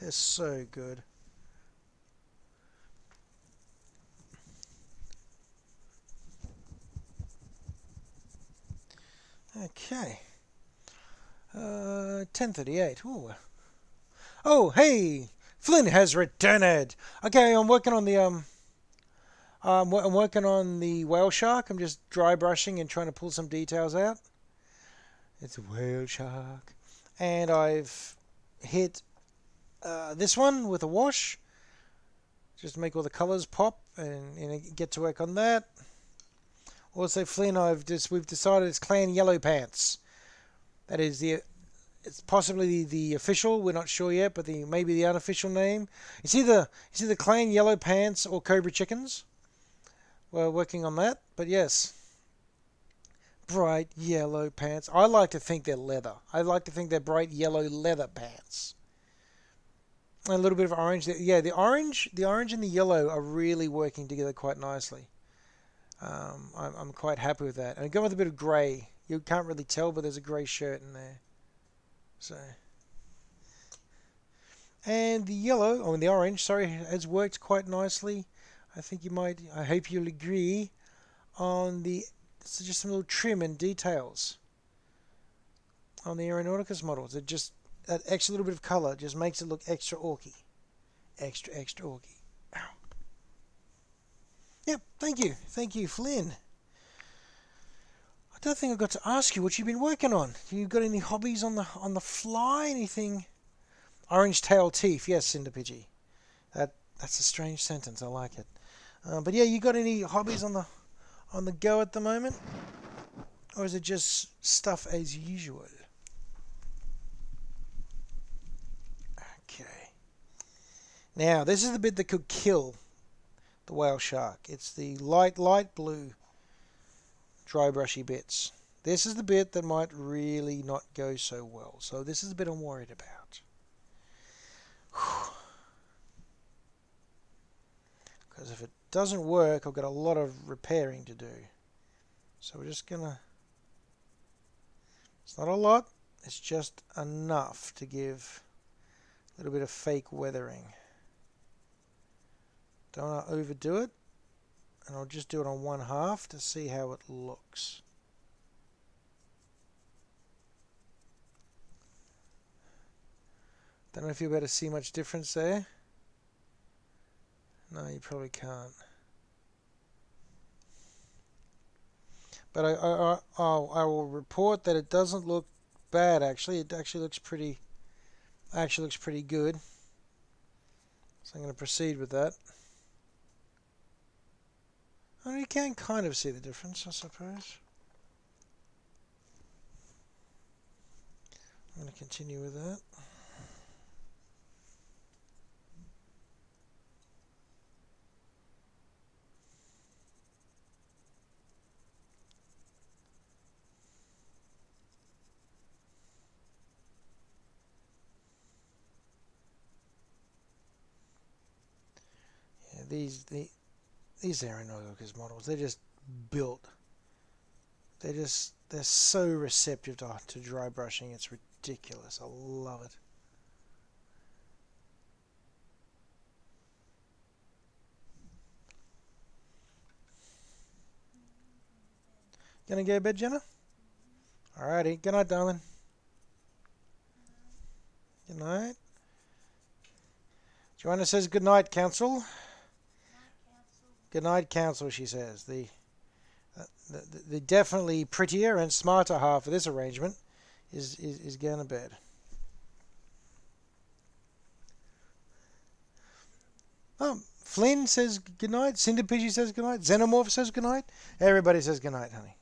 They're so good. Okay. 10:38. Ooh. Oh, hey! Flynn has returned! Okay, I'm working on the I'm working on the whale shark. I'm just dry brushing and trying to pull some details out. It's a whale shark. And I've hit this one with a wash. Just to make all the colours pop and get to work on that. Also, Flynn, we've decided it's Clan Yellow Pants. That is it's possibly the official. We're not sure yet, but maybe the unofficial name. It's either Clan Yellow Pants or Cobra Chickens. We're working on that, but yes, bright yellow pants. I like to think they're leather. I like to think they're bright yellow leather pants. And a little bit of orange. Yeah, the orange and the yellow are really working together quite nicely. I'm quite happy with that. And go with a bit of grey. You can't really tell, but there's a grey shirt in there. So, and the yellow, the orange, sorry, has worked quite nicely. I hope you'll agree on just some little trim and details on the Aeronautica models. That extra little bit of colour just makes it look extra orky. Extra orky. Ow. Yep, thank you, Flynn. I don't think I got to ask you what you've been working on. Have you got any hobbies on the fly? Anything? Orange tail teeth, yes, Cinder Pidgey. That's a strange sentence. I like it. But yeah, you got any hobbies on the go at the moment, or is it just stuff as usual? Okay. Now this is the bit that could kill the whale shark. It's the light blue dry brushy bits. This is the bit that might really not go so well. So this is the bit I'm worried about. Because if it doesn't work, I've got a lot of repairing to do. So we're just gonna... It's not a lot, it's just enough to give a little bit of fake weathering. Don't want to overdo it, and I'll just do it on 1/2 to see how it looks. Don't know if you'll be able to see much difference there. No, you probably can't. But I will report that it doesn't look bad. Actually, it actually looks pretty good. So I'm going to proceed with that. Oh, you can kind of see the difference, I suppose. I'm going to continue with that. Yeah, these Aeronautica models, they're just built. They're so receptive to dry brushing. It's ridiculous. I love it. Gonna go to bed, Jenna? Alrighty. Good night, darling. Good night. Joanna says good night, Council. Good night, Council, she says. The definitely prettier and smarter half of this arrangement is going to bed. Flynn says good night. Cinderpidgey says good night. Xenomorph says good night. Everybody says good night, honey.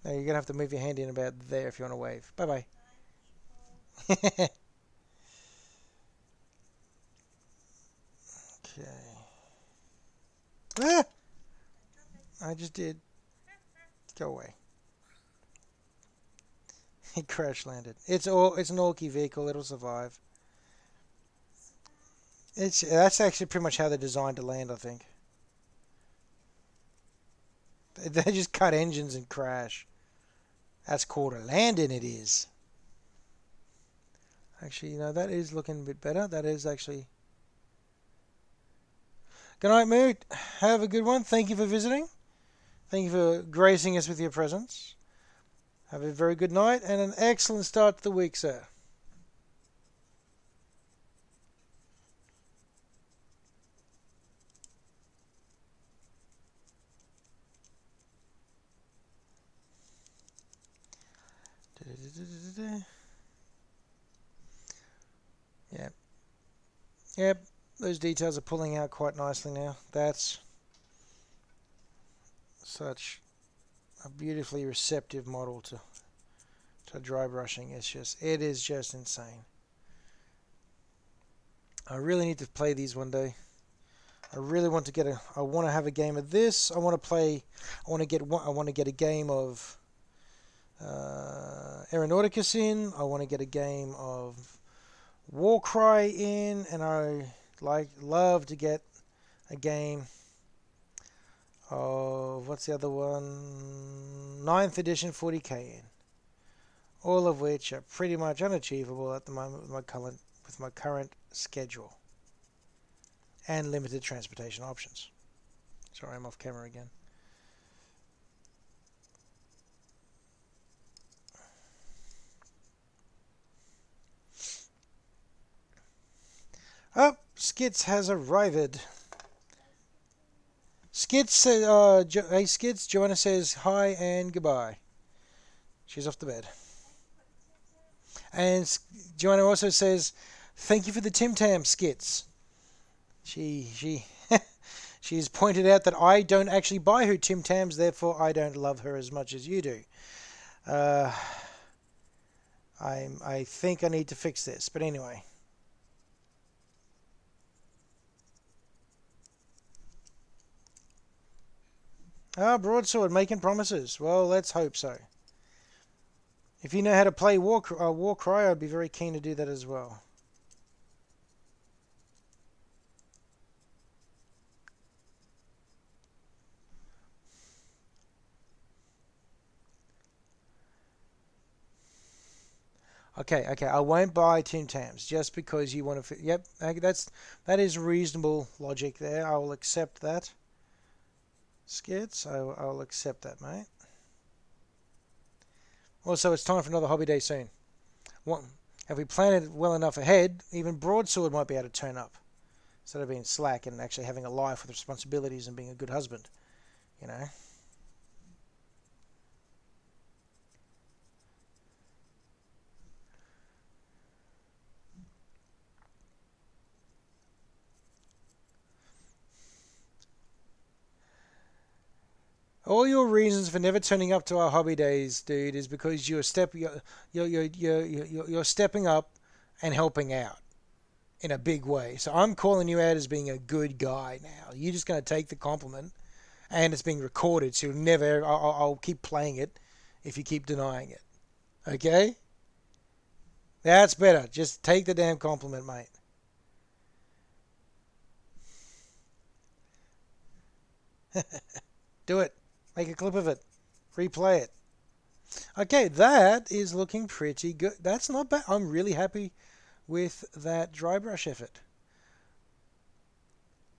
Now you're going to have to move your hand in about there if you want to wave. Bye-bye. Okay. Ah! I just did. Go away. He crash landed. It's an Orky vehicle. It'll survive. That's actually pretty much how they're designed to land, I think. They just cut engines and crash. That's called a landing, it is. Actually, that is looking a bit better. That is actually... Good night, Moot. Have a good one. Thank you for visiting. Thank you for gracing us with your presence. Have a very good night and an excellent start to the week, sir. Yep. Yep. Those details are pulling out quite nicely now. That's such a beautifully receptive model to dry brushing. It is just insane. I really need to play these one day. I really want to I want to have a game of this. I want to get a game of Aeronautica in. I want to get a game of Warcry in, and I love to get a game of what's the other one? 9th edition 40k in. All of which are pretty much unachievable at the moment with my current schedule and limited transportation options. Sorry, I'm off camera again. Oh, Skits has arrived. Skits, hey Skits, Joanna says hi and goodbye. She's off to bed. And Joanna also says, thank you for the Tim Tam, Skits. She's pointed out that I don't actually buy her Tim Tams, therefore I don't love her as much as you do. I think I need to fix this, but anyway. Broadsword making promises. Well, let's hope so. If you know how to play Warcry, I'd be very keen to do that as well. Okay, okay. I won't buy Tim Tams just because you want to. Yep, that is reasonable logic there. I will accept that. Skits, I'll accept that, mate. Also, it's time for another hobby day soon. What, if we plan it well enough ahead, even Broadsword might be able to turn up instead of being slack and actually having a life with responsibilities and being a good husband. You know. All your reasons for never turning up to our hobby days, dude, is because you're stepping up and helping out in a big way. So I'm calling you out as being a good guy now. You're just going to take the compliment, and it's being recorded, so you'll never. I'll keep playing it if you keep denying it. Okay? That's better. Just take the damn compliment, mate. Do it. Make a clip of it. Replay it. Okay, that is looking pretty good. That's not bad. I'm really happy with that dry brush effort.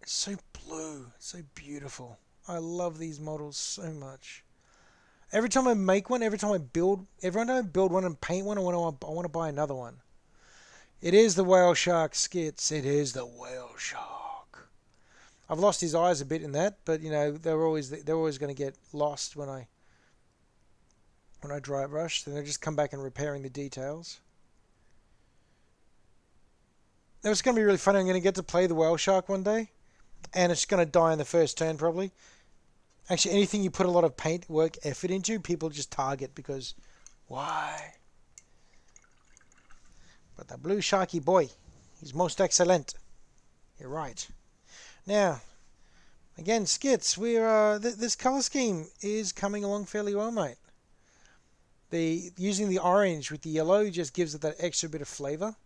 It's so blue, so beautiful. I love these models so much. Every time I make one, every time I build one and paint one, I want to buy another one. It is the whale shark skits. It is the whale shark. I've lost his eyes a bit in that, but you know they're always going to get lost when I dry brush. Then I just come back and repairing the details. Now it's going to be really funny. I'm going to get to play the whale shark one day, and it's going to die in the first turn probably. Actually, anything you put a lot of paint work effort into, people just target because why? But the blue sharky boy, he's most excellent. You're right. Now, again, skits. This color scheme is coming along fairly well, mate. Using the orange with the yellow just gives it that extra bit of flavor.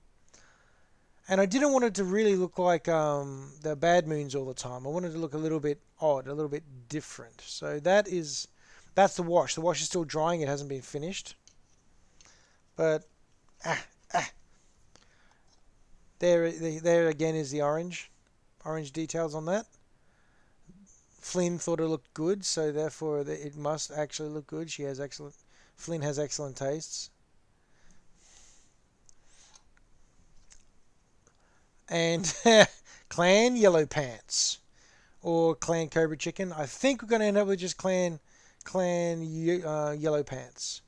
And I didn't want it to really look like the Bad Moons all the time. I wanted it to look a little bit odd, a little bit different. So that's the wash. The wash is still drying. It hasn't been finished. But there again is the orange details on that. Flynn thought it looked good, so therefore it must actually look good. Flynn has excellent tastes. And Clan Yellow Pants or Clan Cobra Chicken. I think we're going to end up with just Clan Yellow Pants.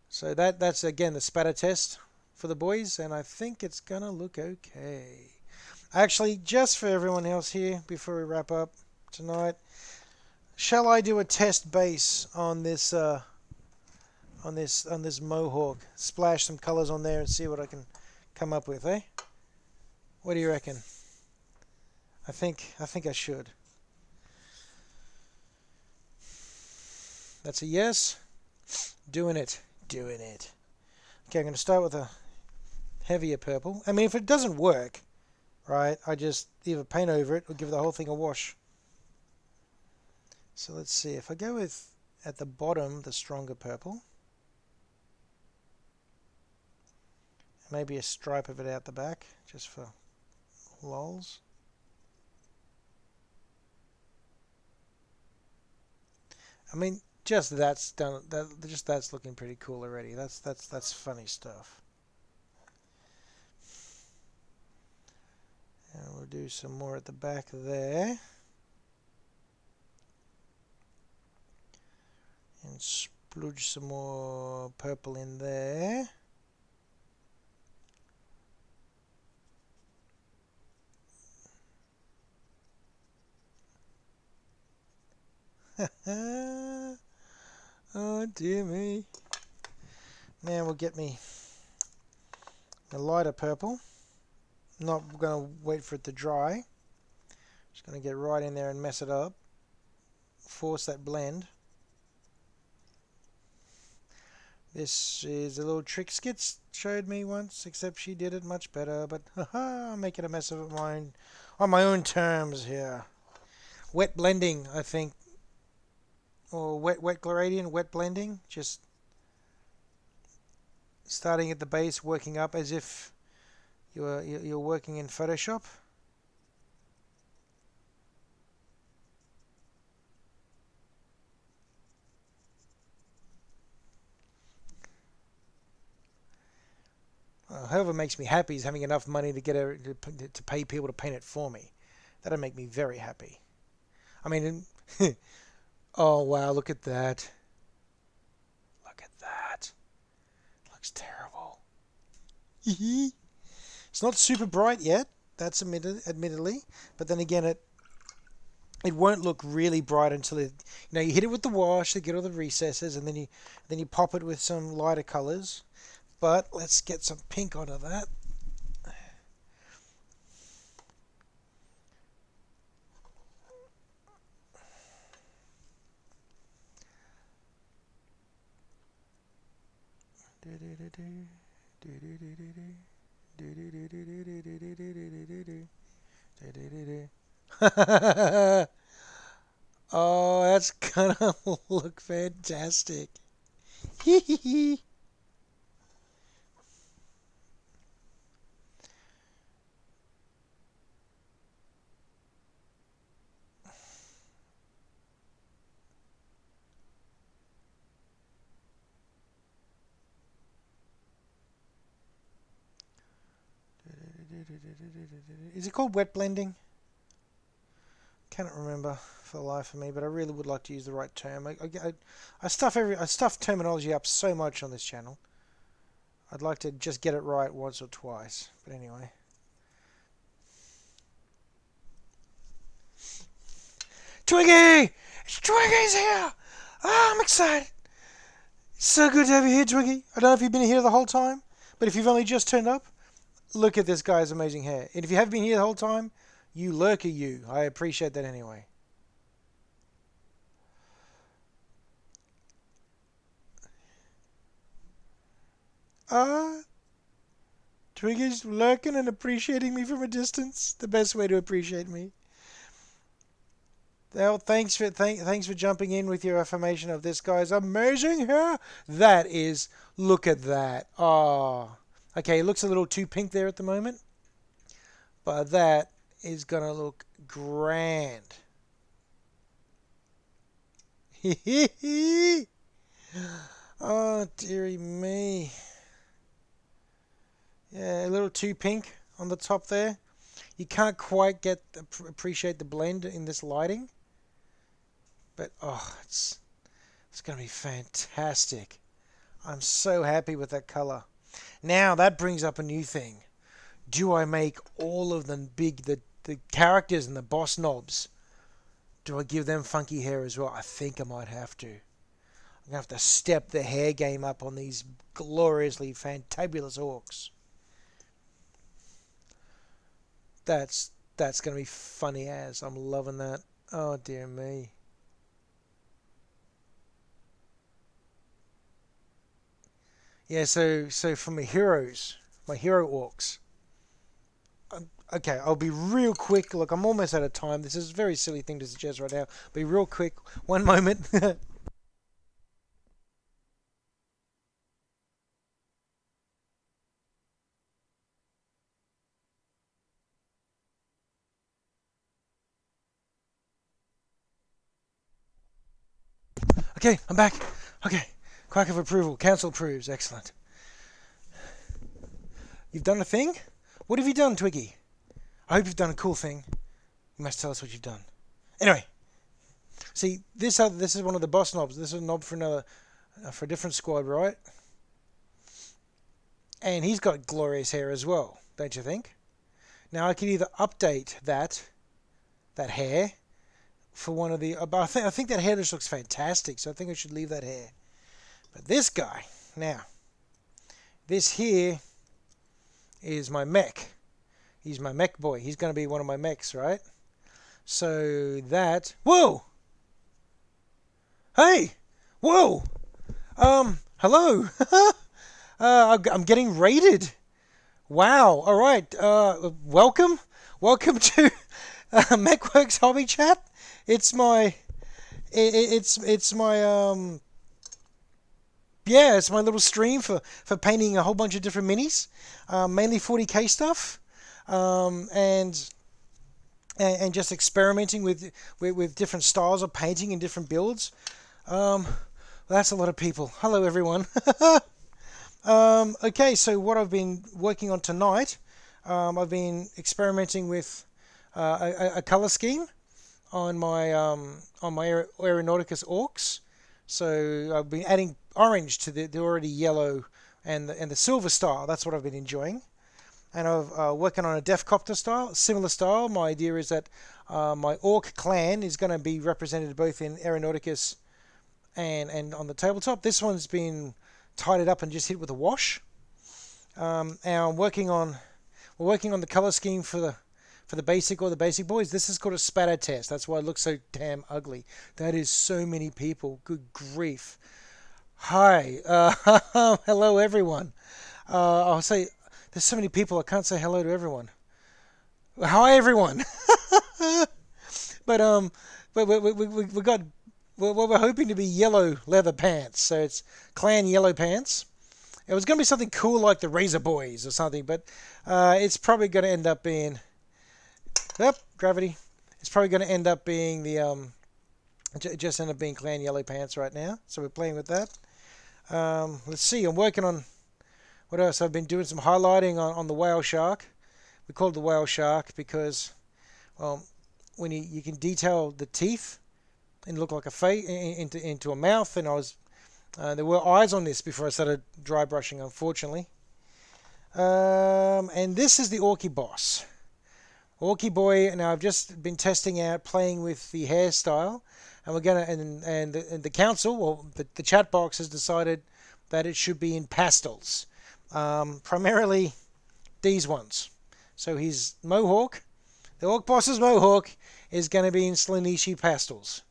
So that's again the spatter test for the boys, and I think it's going to look okay. Actually, just for everyone else here, before we wrap up tonight, shall I do a test base on this mohawk? Splash some colors on there and see what I can come up with, eh? What do you reckon? I think I should. That's a yes. Doing it. Okay, I'm going to start with a heavier purple. I mean, if it doesn't work, right, I just either paint over it or give the whole thing a wash. So let's see. If I go with, at the bottom, the stronger purple. Maybe a stripe of it out the back, just for lols. I mean, just that's done. That's looking pretty cool already. That's funny stuff. And we'll do some more at the back there. And splooge some more purple in there. Oh dear me. Now we'll get me a lighter purple. Not going to wait for it to dry. Just going to get right in there and mess it up. Force that blend. This is a little trick Skits showed me once, except she did it much better. But haha, I'm making a mess of it on my own terms here. Wet blending, I think. Or wet gradient, wet blending. Just Starting at the base, working up as if you're working in Photoshop. However, makes me happy is having enough money to to pay people to paint it for me. That'll make me very happy. I mean, oh wow, look at that. Look at that. Looks terrible. It's not super bright yet. That's admittedly, but then again, it won't look really bright until you hit it with the wash to get all the recesses, and then you pop it with some lighter colors. But let's get some pink onto that. Oh, that's gonna look fantastic. Is it called wet blending? Cannot remember for the life of me, but I really would like to use the right term. I stuff terminology up so much on this channel. I'd like to just get it right once or twice. But anyway. Twiggy! Twiggy's here! Ah, I'm excited! So good to have you here, Twiggy. I don't know if you've been here the whole time, but if you've only just turned up, look at this guy's amazing hair. And if you have been here the whole time, you lurker you. I appreciate that anyway. Twiggy's lurking and appreciating me from a distance. The best way to appreciate me. Well, thanks for jumping in with your affirmation of this guy's amazing hair. That is, look at that. Oh, okay, it looks a little too pink there at the moment, but that is gonna look grand. Oh, dearie me. Yeah, a little too pink on the top there. You can't quite appreciate the blend in this lighting. But, oh, it's going to be fantastic. I'm so happy with that color. Now, that brings up a new thing. Do I make all of them big, the characters and the boss knobs? Do I give them funky hair as well? I think I might have to. I'm going to have to step the hair game up on these gloriously fantabulous orcs. That's going to be funny as. I'm loving that. Oh, dear me. Yeah, so for my hero orcs. Okay, I'll be real quick. Look, I'm almost out of time. This is a very silly thing to suggest right now. Be real quick. One moment. Okay, I'm back. Okay, quack of approval. Council approves. Excellent. You've done a thing? What have you done, Twiggy? I hope you've done a cool thing. You must tell us what you've done. Anyway, see, this is one of the boss knobs. This is a knob for for a different squad, right? And he's got glorious hair as well, don't you think? Now I could either update that hair for one of the. But I think that hair just looks fantastic, so I think I should leave that hair. But this guy, now, this here is my mech. He's my mech boy. He's going to be one of my mechs, right? So that... Whoa! Hey! Whoa! Hello! I'm getting raided. Wow. All right. Welcome. Welcome to MechWorks Hobby Chat. It's my... It's my... yeah, it's my little stream for painting a whole bunch of different minis, mainly 40k stuff, um, and and just experimenting with different styles of painting and different builds. Um, that's a lot of people. Hello, everyone. Okay, so what I've been working on tonight, I've been experimenting with a color scheme on my Aeronautica Orcs. So I've been adding orange to the already yellow and the silver style. That's what I've been enjoying. And I'm working on a Deathcopter style, similar style. My idea is that my Orc clan is going to be represented both in Aeronauticus and on the tabletop. This one's been tidied up and just hit with a wash. And we're working on the color scheme for the basic or the basic boys. This is called a Spatter Test. That's why it looks so damn ugly. That is so many people. Good grief. Hi. Hello, everyone. I'll say there's so many people. I can't say hello to everyone. Hi, everyone. but we got we're hoping to be yellow leather pants. So it's clan yellow pants. It was going to be something cool like the Razor Boys or something, but it's probably going to end up being gravity. It's probably going to end up being the just end up being clan yellow pants right now. So we're playing with that. Let's see. I'm working on what else. I've been doing some highlighting on the whale shark. We call it the whale shark because, well, when you can detail the teeth and look like a face into a mouth, and there were eyes on this before I started dry brushing, unfortunately. And this is the Orky boss. Orky boy. Now I've just been testing out playing with the hairstyle, and we're gonna and the council, well, the chat box has decided that it should be in pastels, primarily these ones. So his mohawk, the Orc boss's mohawk, is going to be in Slaaneshi pastels,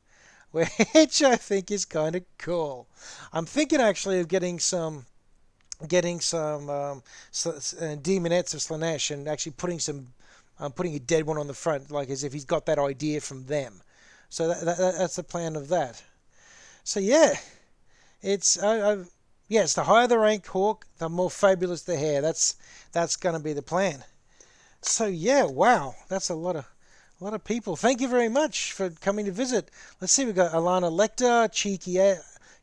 which I think is kind of cool. I'm thinking actually of getting some demonettes of Slaanesh and actually putting a dead one on the front, like as if he's got that idea from them. So that's the plan of that. So yeah, it's yes, the higher the rank hawk, the more fabulous the hair. That's going to be the plan. So yeah, wow, that's a lot of people. Thank you very much for coming to visit. Let's see, we've got Alana Lecter,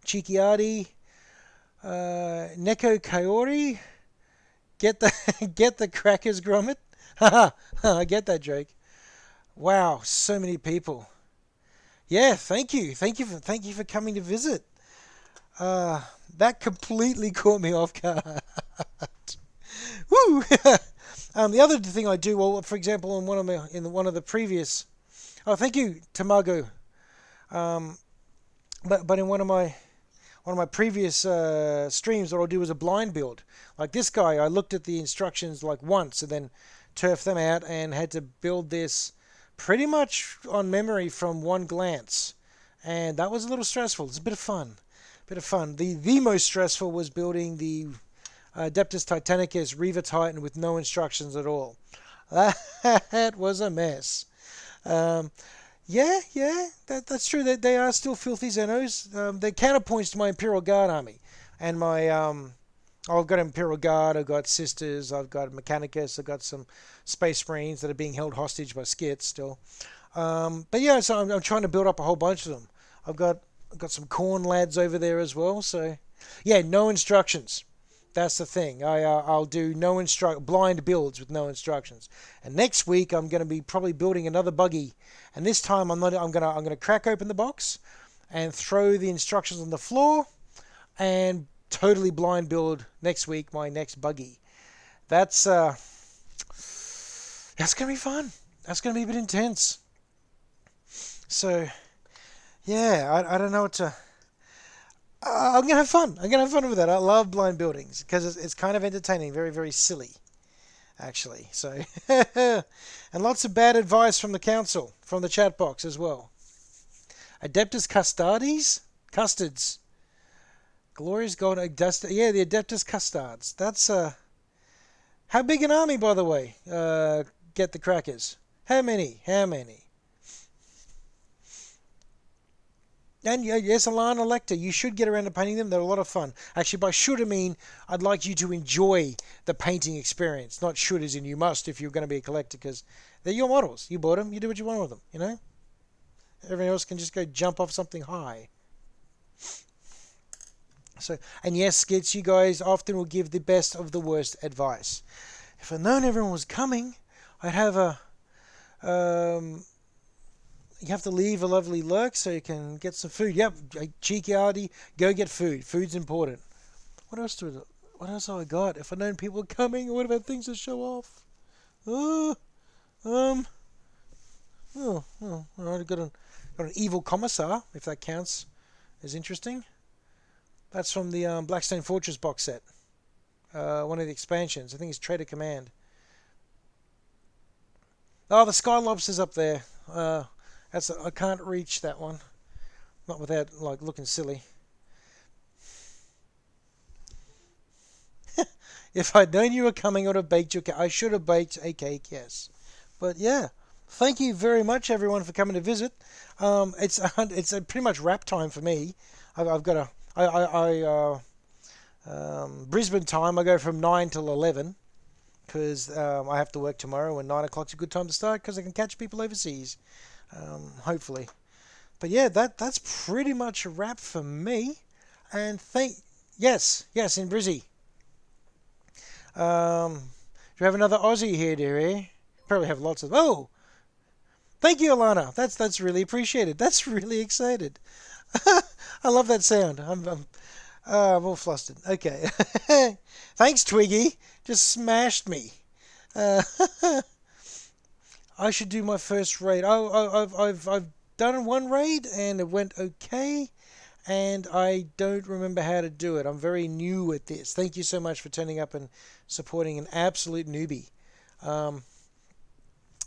Chikiadi, Neko Kaori. Get the crackers, Gromit. Haha, I get that joke. Wow, so many people. Yeah, thank you for coming to visit. That completely caught me off guard. Woo! The other thing I do, well, for example, in one of the previous. Oh, thank you, Tamago. But in one of my previous streams, what I'll do is a blind build. Like this guy, I looked at the instructions like once and then turfed them out and had to build this pretty much on memory from one glance. And that was a little stressful. It's a bit of fun. The most stressful was building the Adeptus Titanicus Reaver Titan with no instructions at all. That was a mess. Yeah, that's true. They are still filthy Xenos. They're counterpoints to my Imperial Guard army. And I've got Imperial Guard, I've got Sisters, I've got Mechanicus, I've got some Space Marines that are being held hostage by Skits still. But yeah, so I'm trying to build up a whole bunch of them. I've got some Corn lads over there as well. So yeah, no instructions. That's the thing. I'll do blind builds with no instructions. And next week I'm going to be probably building another buggy. And this time I'm going to crack open the box and throw the instructions on the floor and totally blind build next week my next buggy. That's going to be fun. That's going to be a bit intense. So yeah, I don't know what to. I'm going to have fun. I'm going to have fun with that. I love blind buildings because it's kind of entertaining, very, very silly, actually. So, and lots of bad advice from the council, from the chat box as well. Adeptus Custards. Glorious God, yeah, the Adeptus Custards. That's, how big an army, by the way? Get the crackers. How many? And yes, Alana Lecter, you should get around to painting them. They're a lot of fun. Actually, by should I mean I'd like you to enjoy the painting experience. Not should as in you must if you're going to be a collector, because they're your models. You bought them. You do what you want with them. You know. Everyone else can just go jump off something high. So, and yes, Skits, you guys often will give the best of the worst advice. If I'd known everyone was coming, I'd have a you have to leave a lovely lurk so you can get some food. Yep, cheeky Artie, go get food. Food's important. What else have I got? If I'd known people were coming, what about things to show off? Oh, all right, I've got an evil commissar, if that counts as interesting. That's from the Blackstone Fortress box set. One of the expansions. I think it's Trader Command. Oh, the Sky Lobster's up there. I can't reach that one. Not without like looking silly. If I'd known you were coming, I would have baked your cake. I should have baked a cake, yes. But yeah, thank you very much, everyone, for coming to visit. It's pretty much wrap time for me. I've got Brisbane time. I go from 9 till 11 because I have to work tomorrow, and 9 o'clock's a good time to start because I can catch people overseas. Hopefully. But yeah, that's pretty much a wrap for me. And yes, in Brizzy. Do you have another Aussie here, dearie? Probably have lots of. Oh, thank you, Alana. That's really appreciated. That's really excited. I love that sound. I'm all flustered. Okay. Thanks, Twiggy. Just smashed me. I should do my first raid. I've done one raid and it went okay, and I don't remember how to do it. I'm very new at this. Thank you so much for turning up and supporting an absolute newbie.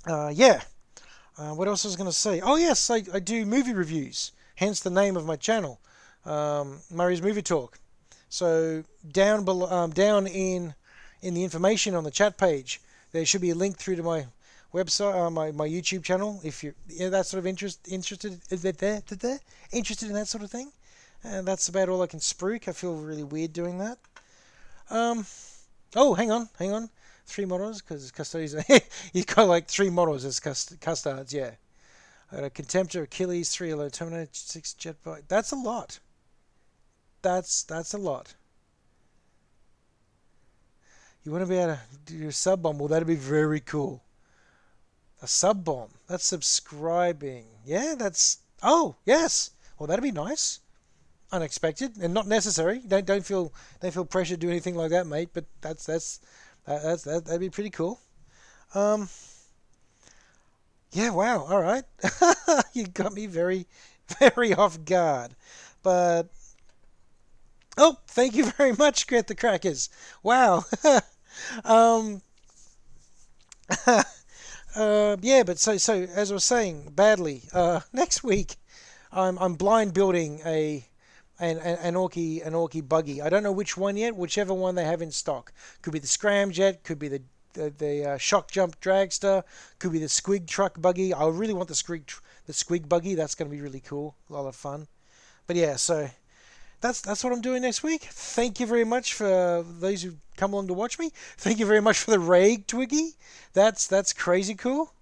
Yeah. What else was I going to say? Oh yes, I do movie reviews. Hence the name of my channel, Murray's Movie Talk. So down below, down in the information on the chat page, there should be a link through to my website, my YouTube channel. If you're that sort of interested in that sort of thing, and that's about all I can spruik. I feel really weird doing that. Oh, hang on. 3 models because custodies. You've got like 3 models as custards. Yeah. I got a Contemptor, Achilles, 3 Elo, Terminator, 6 Jetbike. That's a lot. That's a lot. You want to be able to do a sub bomb? Well, that'd be very cool. A sub bomb. That's subscribing. Yeah, that's. Oh, yes. Well, that'd be nice. Unexpected and not necessary. Don't feel pressure to do anything like that, mate. But that'd be pretty cool. Yeah. Wow. All right. You got me very, very off guard. But oh, thank you very much, Gret the Crackers. Wow. Yeah, but so as I was saying, badly. Next week, I'm blind building an Orky buggy. I don't know which one yet. Whichever one they have in stock. Could be the Scramjet. Could be the shock jump dragster. Could be the squig truck buggy. I really want the squig buggy. That's going to be really cool. A lot of fun. But yeah, so that's what I'm doing next week. Thank you very much for those who come along to watch me. Thank you very much for the raid, Twiggy. That's crazy cool.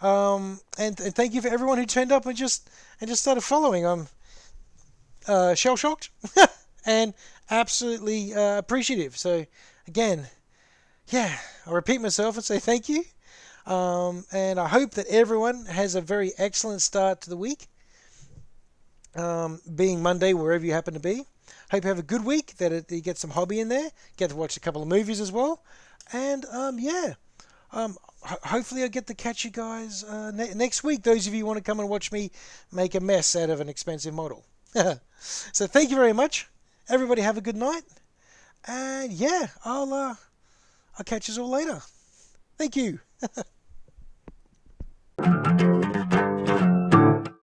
And thank you for everyone who turned up and just started following. I'm shell shocked and absolutely appreciative. So again, yeah, I repeat myself and say thank you. And I hope that everyone has a very excellent start to the week. Being Monday, wherever you happen to be. Hope you have a good week, that you get some hobby in there, get to watch a couple of movies as well. And yeah, hopefully I get to catch you guys next week, those of you who want to come and watch me make a mess out of an expensive model. So thank you very much. Everybody have a good night. And yeah, I'll catch you all later. Thank you.